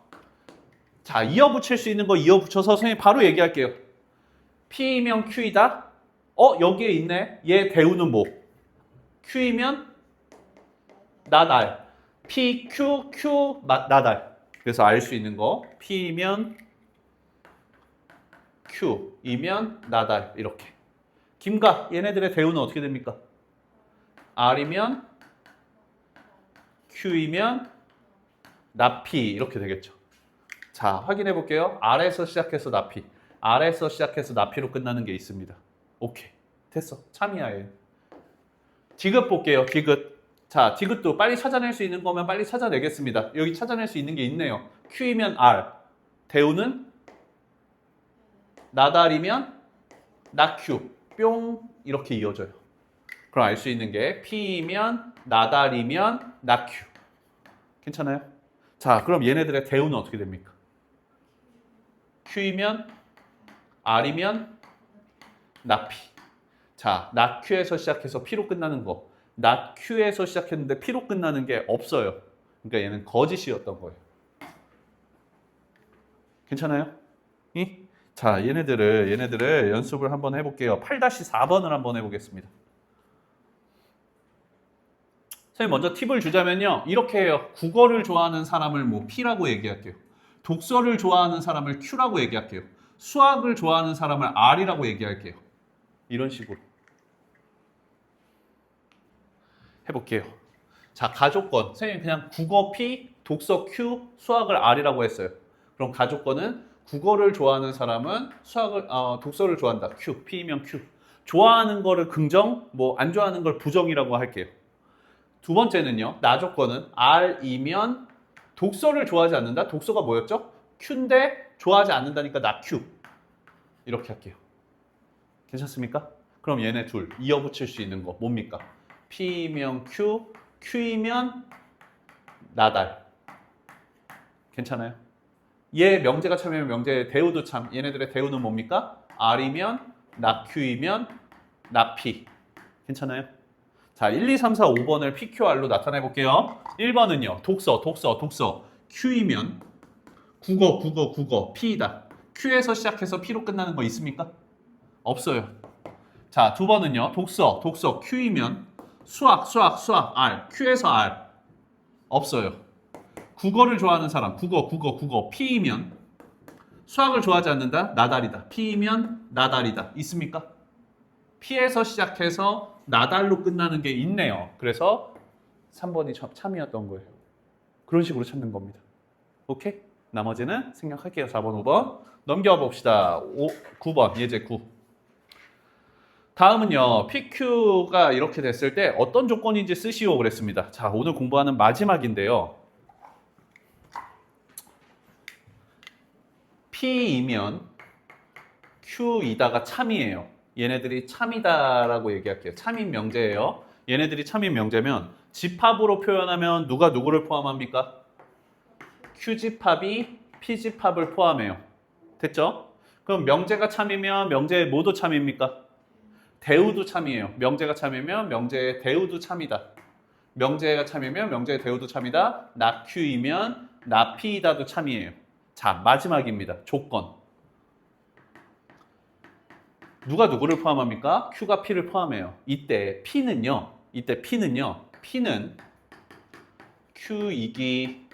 자, 이어 붙일 수 있는 거 이어 붙여서 선생님 바로 얘기할게요. P이면 Q이다. 여기에 있네. 얘 대우는 뭐? Q이면 not R. P, Q, Q, not R. 그래서 알 수 있는 거. P이면 Q이면 not R. 이렇게. 김가, 얘네들의 대우는 어떻게 됩니까? R이면 Q이면 not P 이렇게 되겠죠. 자, 확인해 볼게요. R에서 시작해서 not P. R에서 시작해서 not P로 끝나는 게 있습니다. 오케이. 됐어. 참이야 얘. 디귿 볼게요. 디귿. 자, 디귿도 빨리 찾아낼 수 있는 거면 빨리 찾아내겠습니다. 여기 찾아낼 수 있는 게 있네요. Q이면 R. 대우는 not R이면 not Q. 뿅 이렇게 이어져요. 그럼 알 수 있는 게 P이면 not R이면 not Q. 괜찮아요? 자, 그럼 얘네들의 대우는 어떻게 됩니까? Q이면 R이면 not P. 자, not Q에서 시작해서 P로 끝나는 거. not Q에서 시작했는데 P로 끝나는 게 없어요. 그러니까 얘는 거짓이었던 거예요. 괜찮아요? 자, 얘네들을 연습을 한번 해볼게요. 8-4번을 한번 해보겠습니다. 선생님 먼저 팁을 주자면요. 이렇게 해요. 국어를 좋아하는 사람을 뭐 P라고 얘기할게요. 독서를 좋아하는 사람을 Q라고 얘기할게요. 수학을 좋아하는 사람을 R이라고 얘기할게요. 이런 식으로 해볼게요. 자, 가족권. 선생님 그냥 국어 P, 독서 Q, 수학을 R이라고 했어요. 그럼 가족권은 국어를 좋아하는 사람은 독서를 좋아한다. Q, P이면 Q. 좋아하는 거를 긍정, 뭐 안 좋아하는 걸 부정이라고 할게요. 두 번째는요. 나조건은 R이면 독서를 좋아하지 않는다. 독서가 뭐였죠? Q인데 좋아하지 않는다니까 나 Q. 이렇게 할게요. 괜찮습니까? 그럼 얘네 둘 이어 붙일 수 있는 거 뭡니까? P이면 Q, Q이면 나달. 괜찮아요? 얘 명제가 참이면 명제의 대우도 참. 얘네들의 대우는 뭡니까? R이면 not Q이면 not P. 괜찮아요? 자, 1, 2, 3, 4, 5번을 PQR로 나타내 볼게요. 1번은요. 독서. Q이면 국어, P이다. Q에서 시작해서 P로 끝나는 거 있습니까? 없어요. 자, 두 번은요. 독서, Q이면 수학, R. Q에서 R. 없어요. 국어를 좋아하는 사람, 국어, P이면 수학을 좋아하지 않는다? 나달이다. P이면 나달이다. 있습니까? P에서 시작해서 나달로 끝나는 게 있네요. 그래서 3번이 참이었던 거예요. 그런 식으로 찾는 겁니다. 오케이? 나머지는 생략할게요. 4번, 5번. 넘겨봅시다. 9번, 예제 9. 다음은요. PQ가 이렇게 됐을 때 어떤 조건인지 쓰시오 그랬습니다. 자, 오늘 공부하는 마지막인데요. P이면 Q이다가 참이에요. 얘네들이 참이다라고 얘기할게요. 참인 명제예요. 얘네들이 참인 명제면 집합으로 표현하면 누가 누구를 포함합니까? Q집합이 P집합을 포함해요. 됐죠? 그럼 명제가 참이면 명제의 뭐도 참입니까? 대우도 참이에요. 명제가 참이면 명제의 대우도 참이다. 명제가 참이면 명제의 대우도 참이다. 나 Q이면 나 P이다도 참이에요. 자, 마지막입니다. 조건. 누가 누구를 포함합니까? Q가 P를 포함해요. 이때 P는 P는 Q이기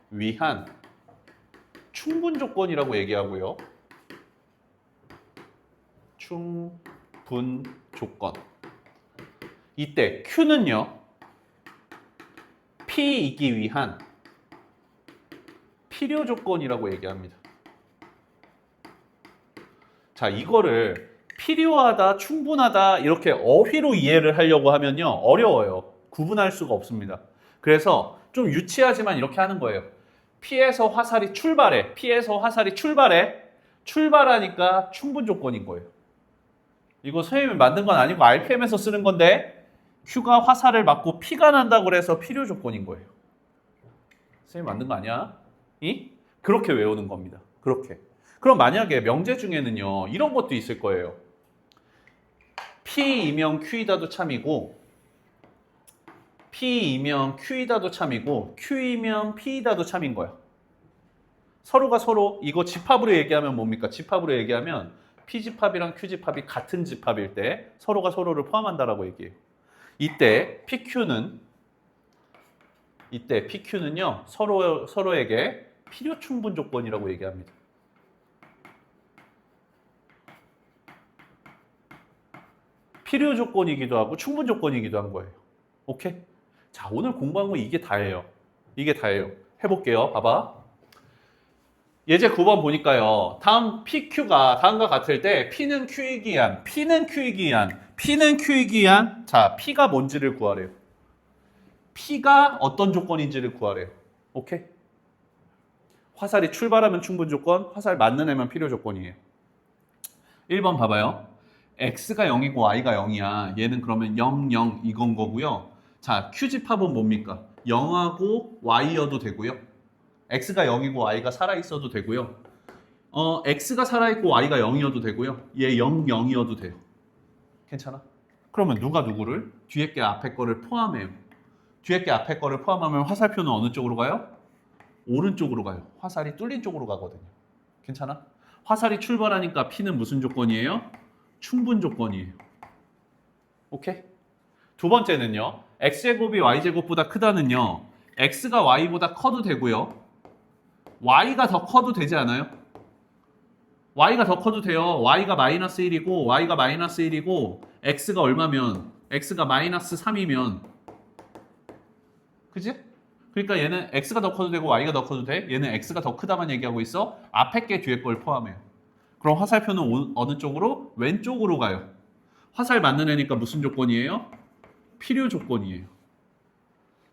위한 충분 조건이라고 얘기하고요. 충분 조건. 이때 Q는요. P이기 위한 필요 조건이라고 얘기합니다. 자, 이거를 필요하다, 충분하다 이렇게 어휘로 이해를 하려고 하면요. 어려워요. 구분할 수가 없습니다. 그래서 좀 유치하지만 이렇게 하는 거예요. P에서 화살이 출발해. P에서 화살이 출발해. 출발하니까 충분 조건인 거예요. 이거 선생님이 만든 건 아니고 RPM에서 쓰는 건데 Q가 화살을 맞고 P가 난다고 그래서 필요 조건인 거예요. 선생님이 만든 거 아니야? 그렇게 외우는 겁니다. 그렇게. 그럼 만약에 명제 중에는요. 이런 것도 있을 거예요. P이면 Q이다도 참이고 P이면 Q이다도 참이고 Q이면 P이다도 참인 거야. 서로가 서로 이거 집합으로 얘기하면 뭡니까? 집합으로 얘기하면 P집합이랑 Q집합이 같은 집합일 때 서로가 서로를 포함한다라고 얘기해요. 이때 PQ는요. 서로에게 필요 충분 조건이라고 얘기합니다. 필요 조건이기도 하고 충분 조건이기도 한 거예요. 오케이? 자, 오늘 공부한 거 이게 다예요. 이게 다예요. 해볼게요. 봐봐. 예제 9번 보니까요. 다음 PQ가 다음과 같을 때 P는 Q이기 위한 자, P가 뭔지를 구하래요. P가 어떤 조건인지를 구하래요. 오케이? 화살이 출발하면 충분 조건, 화살 맞는 애면 필요 조건이에요. 1번 봐봐요. X가 0이고 Y가 0이야. 얘는 그러면 0, 0 이건 거고요. 자, Q집합은 뭡니까? 0하고 Y여도 되고요. X가 0이고 Y가 살아있어도 되고요. X가 살아있고 Y가 0이어도 되고요. 얘 0, 0이어도 돼요. 괜찮아? 그러면 누가 누구를? 뒤에 게 앞에 거를 포함해요. 뒤에 게 앞에 거를 포함하면 화살표는 어느 쪽으로 가요? 오른쪽으로 가요. 화살이 뚫린 쪽으로 가거든요. 괜찮아? 화살이 출발하니까 P는 무슨 조건이에요? 충분 조건이에요. 오케이? 두 번째는요. X제곱이 Y제곱보다 크다는요. X가 Y보다 커도 되고요. Y가 더 커도 되지 않아요? Y가 더 커도 돼요. Y가 마이너스 1이고 Y가 마이너스 1이고 X가 얼마면? X가 마이너스 3이면 그지? 그러니까 얘는 X가 더 커도 되고 Y가 더 커도 돼. 얘는 X가 더 크다만 얘기하고 있어. 앞에 게 뒤에 걸 포함해요. 그럼 화살표는 어느 쪽으로? 왼쪽으로 가요. 화살 맞는 애니까 무슨 조건이에요? 필요 조건이에요.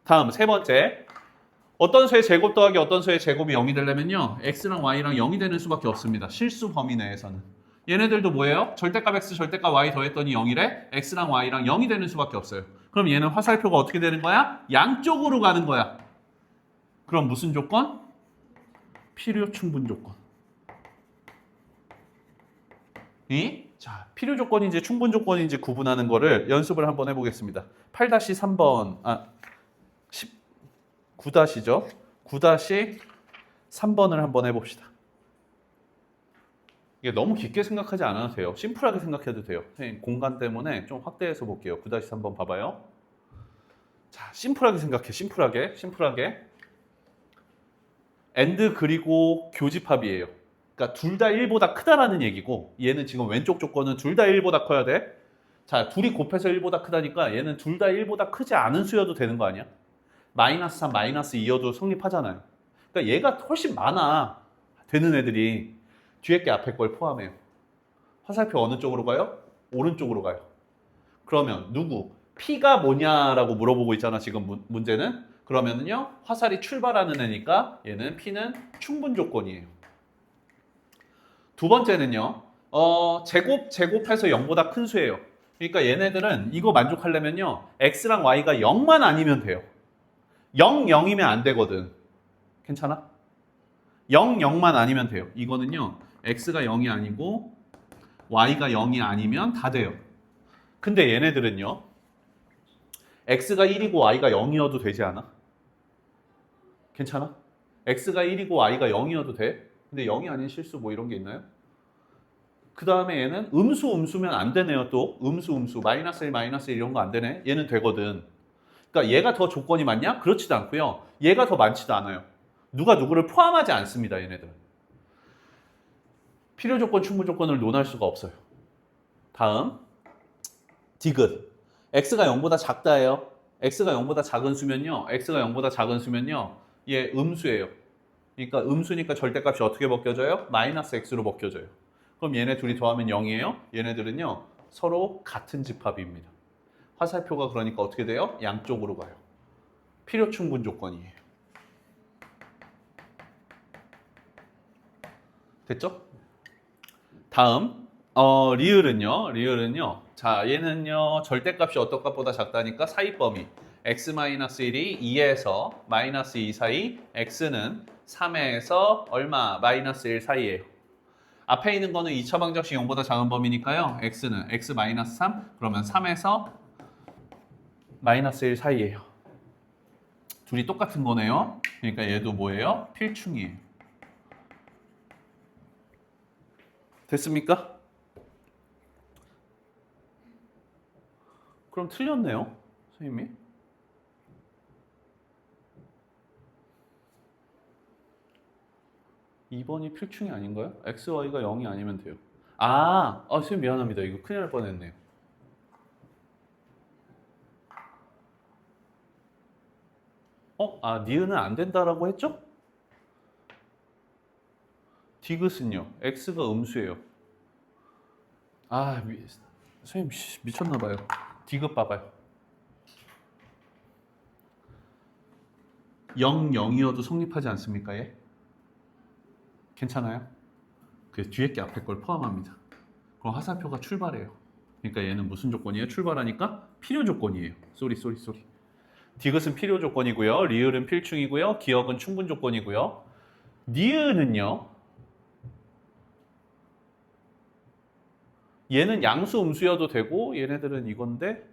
다음 세 번째. 어떤 수의 제곱 더하기 어떤 수의 제곱이 0이 되려면요. X랑 Y랑 0이 되는 수밖에 없습니다. 실수 범위 내에서는. 얘네들도 뭐예요? 절대값 X, 절대값 Y 더했더니 0이래. X랑 Y랑 0이 되는 수밖에 없어요. 그럼 얘는 화살표가 어떻게 되는 거야? 양쪽으로 가는 거야. 그럼 무슨 조건? 필요 충분 조건. 자, 필요 조건인지 충분 조건인지 구분하는 거를 연습을 한번 해보겠습니다. 8-3번, 9-죠? 9-3번을 한번 해봅시다. 이게 너무 깊게 생각하지 않아도 돼요. 심플하게 생각해도 돼요. 선생님, 공간 때문에 좀 확대해서 볼게요. 9-3번 봐봐요. 자, 심플하게 생각해. 심플하게. AND 그리고 교집합이에요. 그러니까 둘 다 1보다 크다라는 얘기고 얘는 지금 왼쪽 조건은 둘 다 1보다 커야 돼. 자, 둘이 곱해서 1보다 크다니까 얘는 둘 다 1보다 크지 않은 수여도 되는 거 아니야? 마이너스 3, 마이너스 2여도 성립하잖아요. 그러니까 얘가 훨씬 많아. 되는 애들이 뒤에 게 앞에 걸 포함해요. 화살표 어느 쪽으로 가요? 오른쪽으로 가요. 그러면 누구? P가 뭐냐라고 물어보고 있잖아 지금 문제는. 그러면은요 화살이 출발하는 애니까 얘는 P는 충분 조건이에요. 두 번째는요 제곱해서 0보다 큰 수예요. 그러니까 얘네들은 이거 만족하려면요 x랑 y가 0만 아니면 돼요. 0, 0이면 안 되거든. 괜찮아? 0, 0만 아니면 돼요. 이거는요 x가 0이 아니고 y가 0이 아니면 다 돼요. 근데 얘네들은요 x가 1이고 y가 0이어도 되지 않아? 괜찮아? x가 1이고 y가 0이어도 돼? 근데 0이 아닌 실수 뭐 이런 게 있나요? 그 다음에 얘는 음수면 안 되네요. 또 음수 마이너스 1 마이너스 1 이런 거 안 되네. 얘는 되거든. 그러니까 얘가 더 조건이 많냐? 그렇지도 않고요. 얘가 더 많지도 않아요. 누가 누구를 포함하지 않습니다. 얘네들은. 필요 조건, 충분 조건을 논할 수가 없어요. 다음 디귿. x가 0보다 작다예요. x가 0보다 작은 수면요. x가 0보다 작은 수면요. 얘 음수예요. 그러니까 음수니까 절대값이 어떻게 벗겨져요? 마이너스 x로 벗겨져요. 그럼 얘네 둘이 더하면 0이에요. 얘네들은요 서로 같은 집합입니다. 화살표가 그러니까 어떻게 돼요? 양쪽으로 가요. 필요 충분 조건이에요. 됐죠? 다음 리을은요. 자 얘는요 절대값이 어떤 값보다 작다니까 사이 범위 x-1이 2에서 마이너스 2 사이, x는 3에서 얼마? 마이너스 1 사이예요. 앞에 있는 거는 2차 방정식 0보다 작은 범위니까요. x는 x-3 그러면 3에서 마이너스 1 사이예요. 둘이 똑같은 거네요. 그러니까 얘도 뭐예요? 필충이에요. 됐습니까? 그럼 틀렸네요. 선생님이. (2번이) 필충이 아닌가요? x, y가 0이 아니면 돼요. 선생님 미안합니다. 이거 큰일 날 뻔했네요. 니은은 안 된다라고 했죠? 디귿은요. x가 음수예요. 선생님 미쳤나 봐요. 디귿 봐봐요. 0, 0이어도 성립하지 않습니까? 얘? 괜찮아요? 그 뒤에 게 앞에 걸 포함합니다. 그럼 화살표가 출발해요. 그러니까 얘는 무슨 조건이에요? 출발하니까 필요 조건이에요. 쏘리. 디귿은 필요 조건이고요. 리을은 필충이고요. 기억은 충분 조건이고요. 니은은요. 얘는 양수 음수여도 되고 얘네들은 이건데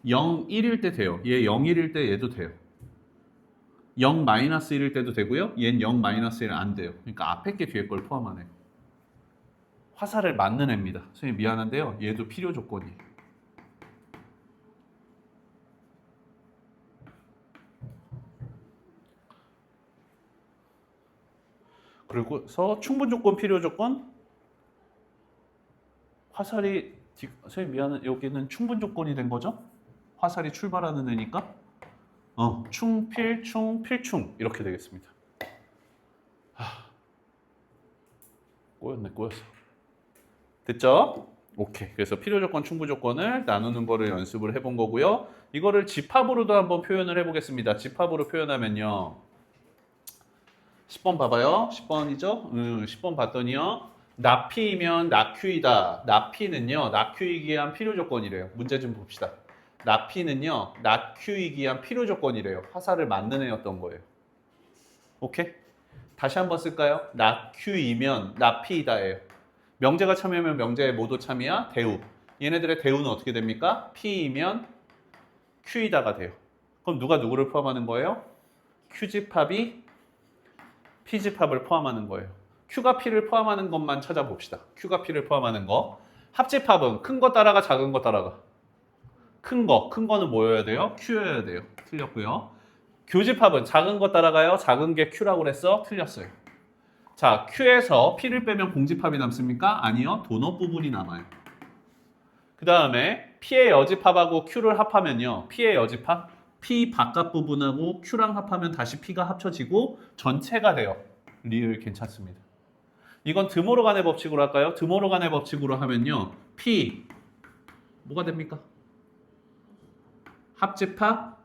0, 1일 때 돼요. 얘 0, 1일 때 얘도 돼요. 0, 마이너스 1일 때도 되고요. 얘는 0, 마이너스 1은 안 돼요. 그러니까 앞에 게 뒤에 걸 포함하네요. 화살을 맞는 애입니다. 선생님 미안한데요. 얘도 필요 조건이에요. 그리고서 충분 조건, 필요 조건 화살이 선생님 미안한 여기는 충분 조건이 된 거죠? 화살이 출발하는 애니까 필충 이렇게 되겠습니다. 꼬였어. 됐죠? 오케이. 그래서 필요 조건, 충분 조건을 나누는 거를 연습을 해본 거고요. 이거를 집합으로도 한번 표현을 해보겠습니다. 집합으로 표현하면요. 10번 봐봐요. 10번이죠? 10번 봤더니요. 나피이면 나큐이다. 나피는요. 나큐이기 위한 필요 조건이래요. 문제 좀 봅시다. 나피는요. 나큐이기 위한 필요 조건이래요. 화살을 맞는 애였던 거예요. 오케이? 다시 한번 쓸까요? 나큐이면 나피이다예요. 명제가 참여면 명제에 모두 참이야. 대우. 얘네들의 대우는 어떻게 됩니까? P이면 Q이다가 돼요. 그럼 누가 누구를 포함하는 거예요? Q집합이 P집합을 포함하는 거예요. Q가 P를 포함하는 것만 찾아봅시다. Q가 P를 포함하는 거. 합집합은 큰 거 따라가 작은 거 따라가? 큰 거는 뭐여야 돼요? Q여야 돼요. 틀렸고요. 교집합은 작은 거 따라가요? 작은 게 Q라고 그랬어? 틀렸어요. 자, Q에서 P를 빼면 공집합이 남습니까? 아니요. 도넛 부분이 남아요. 그 다음에 P의 여집합하고 Q를 합하면요. P의 여집합, P 바깥 부분하고 Q랑 합하면 다시 P가 합쳐지고 전체가 돼요. 리을 괜찮습니다. 이건 드모르간의 법칙으로 할까요? 드모르간의 법칙으로 하면요. P 뭐가 됩니까? 합집합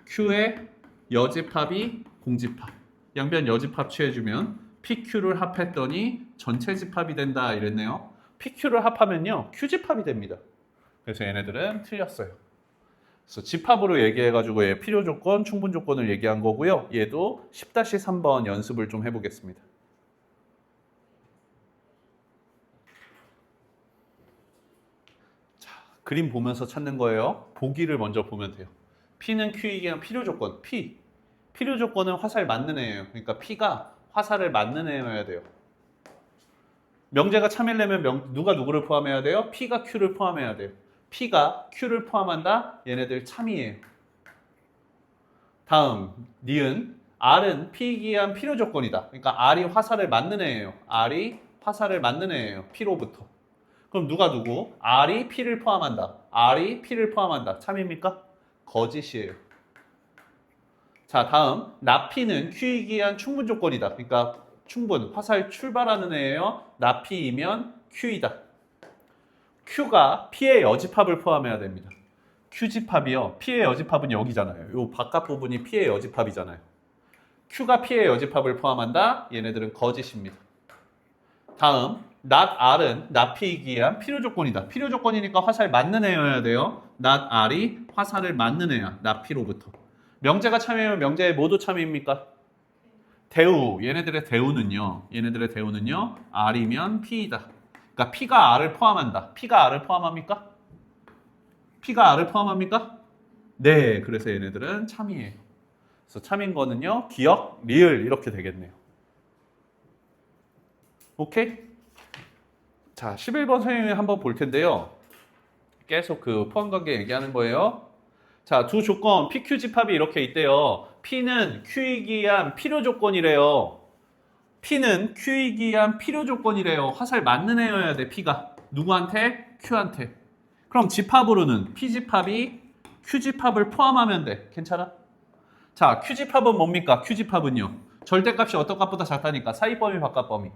Q의 여집합이 공집합. 양변 여집합 취해주면 PQ를 합했더니 전체 집합이 된다 이랬네요. PQ를 합하면요. Q집합이 됩니다. 그래서 얘네들은 틀렸어요. 그래서 집합으로 얘기해가지고 얘 필요 조건, 충분 조건을 얘기한 거고요. 얘도 10-3번 연습을 좀 해보겠습니다. 자, 그림 보면서 찾는 거예요. 보기를 먼저 보면 돼요. P는 Q이기 위한 필요 조건. P. 필요 조건은 화살 맞는 애예요. 그러니까 P가 화살을 맞는 애여야 돼요. 명제가 참이려면 누가 누구를 포함해야 돼요? P가 Q를 포함해야 돼요. P가 Q를 포함한다? 얘네들 참이에요. 다음, 니은. R은 P이기 위한 필요 조건이다. 그러니까 R이 화살을 맞는 애예요. R이 화살을 맞는 애예요. P로부터. 그럼 누가 누구? R이 P를 포함한다. R이 P를 포함한다. 참입니까? 거짓이에요. 자, 다음. 나P는 Q이기 위한 충분 조건이다. 그러니까 충분, 화살 출발하는 애예요. 나P이면 Q이다. Q가 P의 여집합을 포함해야 됩니다. Q집합이요. P의 여집합은 여기잖아요. 요 바깥 부분이 P의 여집합이잖아요. Q가 P의 여집합을 포함한다. 얘네들은 거짓입니다. 다음, not R은 not P이기 위한 필요 조건이다. 필요 조건이니까 화살 맞는 애여야 돼요. not R이 화살을 맞는 애야. not P로부터. 명제가 참이면 명제에 모두 참입니까? 대우. 얘네들의 대우는요. R이면 P이다. 그러니까 P가 R을 포함한다. P가 R을 포함합니까? P가 R을 포함합니까? 네. 그래서 얘네들은 참이에요. 그래서 참인 거는요. 기억, 리을 이렇게 되겠네요. 오케이? 자, 11번 선생님이 한번 볼 텐데요. 계속 그 포함관계 얘기하는 거예요. 자, 두 조건, PQ 집합이 이렇게 있대요. P는 Q이기 위한 필요 조건이래요. P는 Q이기 위한 필요 조건이래요. 화살 맞는 애여야 돼, P가. 누구한테? Q한테. 그럼 집합으로는 P집합이 Q집합을 포함하면 돼. 괜찮아? 자, Q집합은 뭡니까? Q집합은요. 절대값이 어떤 값보다 작다니까. 사이범위 바깥범위.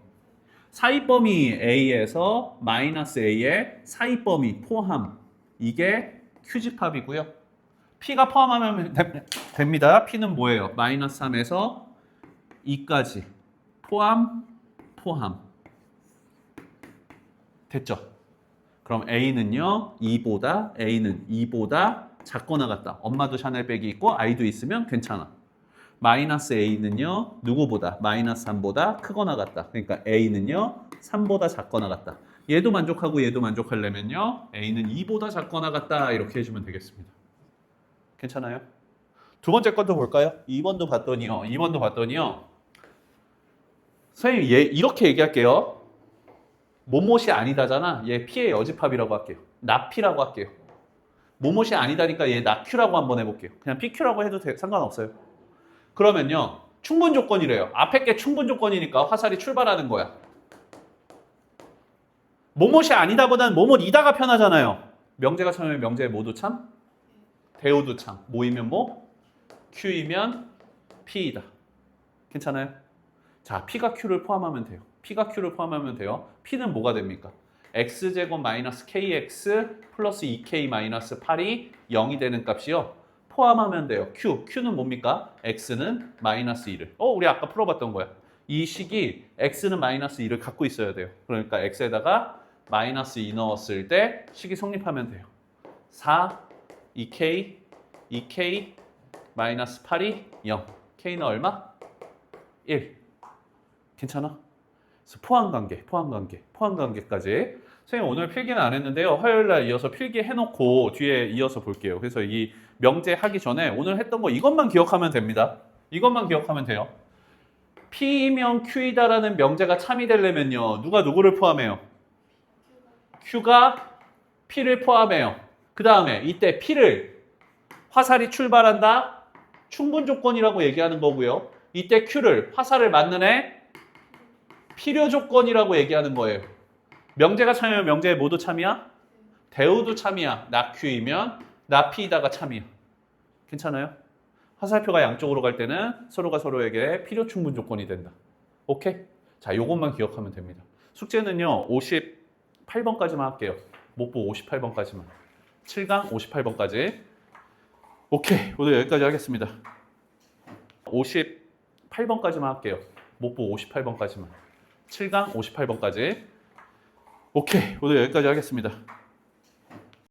사이범위 A에서 마이너스 A의 사이범위 포함. 이게 Q집합이고요. P가 포함하면 됩니다. P는 뭐예요? 마이너스 3에서 2까지. 포함. 됐죠? 그럼 A는요. A는 2보다 작거나 같다. 엄마도 샤넬백이 있고 아이도 있으면 괜찮아. 마이너스 A는요. 누구보다? 마이너스 3보다 크거나 같다. 그러니까 A는요. 3보다 작거나 같다. 얘도 만족하고 얘도 만족하려면요. A는 2보다 작거나 같다. 이렇게 해주면 되겠습니다. 괜찮아요? 두 번째 것도 볼까요? 2번도 봤더니요. 선생님 얘 이렇게 얘기할게요. 뭐뭇이 아니다잖아. 얘 P의 여집합이라고 할게요. 나P라고 할게요. 뭐뭇이 아니다니까 얘 나Q라고 한번 해볼게요. 그냥 PQ라고 해도 상관없어요. 그러면요. 충분 조건이래요. 앞에 게 충분 조건이니까 화살이 출발하는 거야. 뭐뭇이 아니다보다는 뭐뭇이다가 편하잖아요. 명제가 참이면 명제에 모두 참, 대우도 참. 뭐이면 뭐? Q이면 P이다. 괜찮아요? 자, P가 Q를 포함하면 돼요. P는 뭐가 됩니까? X제곱 마이너스 KX 플러스 2K 마이너스 8이 0이 되는 값이요. 포함하면 돼요. Q는 뭡니까? X는 마이너스 1을. 우리 아까 풀어봤던 거야. 이 식이 X는 마이너스 1을 갖고 있어야 돼요. 그러니까 X에다가 마이너스 2 넣었을 때 식이 성립하면 돼요. 4, 2K 마이너스 8이 0. K는 얼마? 1. 괜찮아? 그래서 포함관계까지. 선생님 오늘 필기는 안 했는데요. 화요일날 이어서 필기 해놓고 뒤에 이어서 볼게요. 그래서 이 명제 하기 전에 오늘 했던 거 이것만 기억하면 됩니다. 이것만 기억하면 돼요. P이면 Q이다라는 명제가 참이 되려면요. 누가 누구를 포함해요? Q가 P를 포함해요. 그 다음에 이때 P를 화살이 출발한다. 충분 조건이라고 얘기하는 거고요. 이때 Q를 화살을 맞는 애 필요 조건이라고 얘기하는 거예요. 명제가 참이면 명제에 모두 참이야? 대우도 참이야. 나 Q이면 나 P이다가 참이야. 괜찮아요? 화살표가 양쪽으로 갈 때는 서로가 서로에게 필요 충분 조건이 된다. 오케이? 자, 요것만 기억하면 됩니다. 숙제는요, 58번까지만 할게요. 목보 58번까지만. 7강 58번까지. 오케이, 오늘 여기까지 하겠습니다. 58번까지만 할게요. 목보 58번까지만. 7강 58번까지. 오케이, 오늘 여기까지 하겠습니다.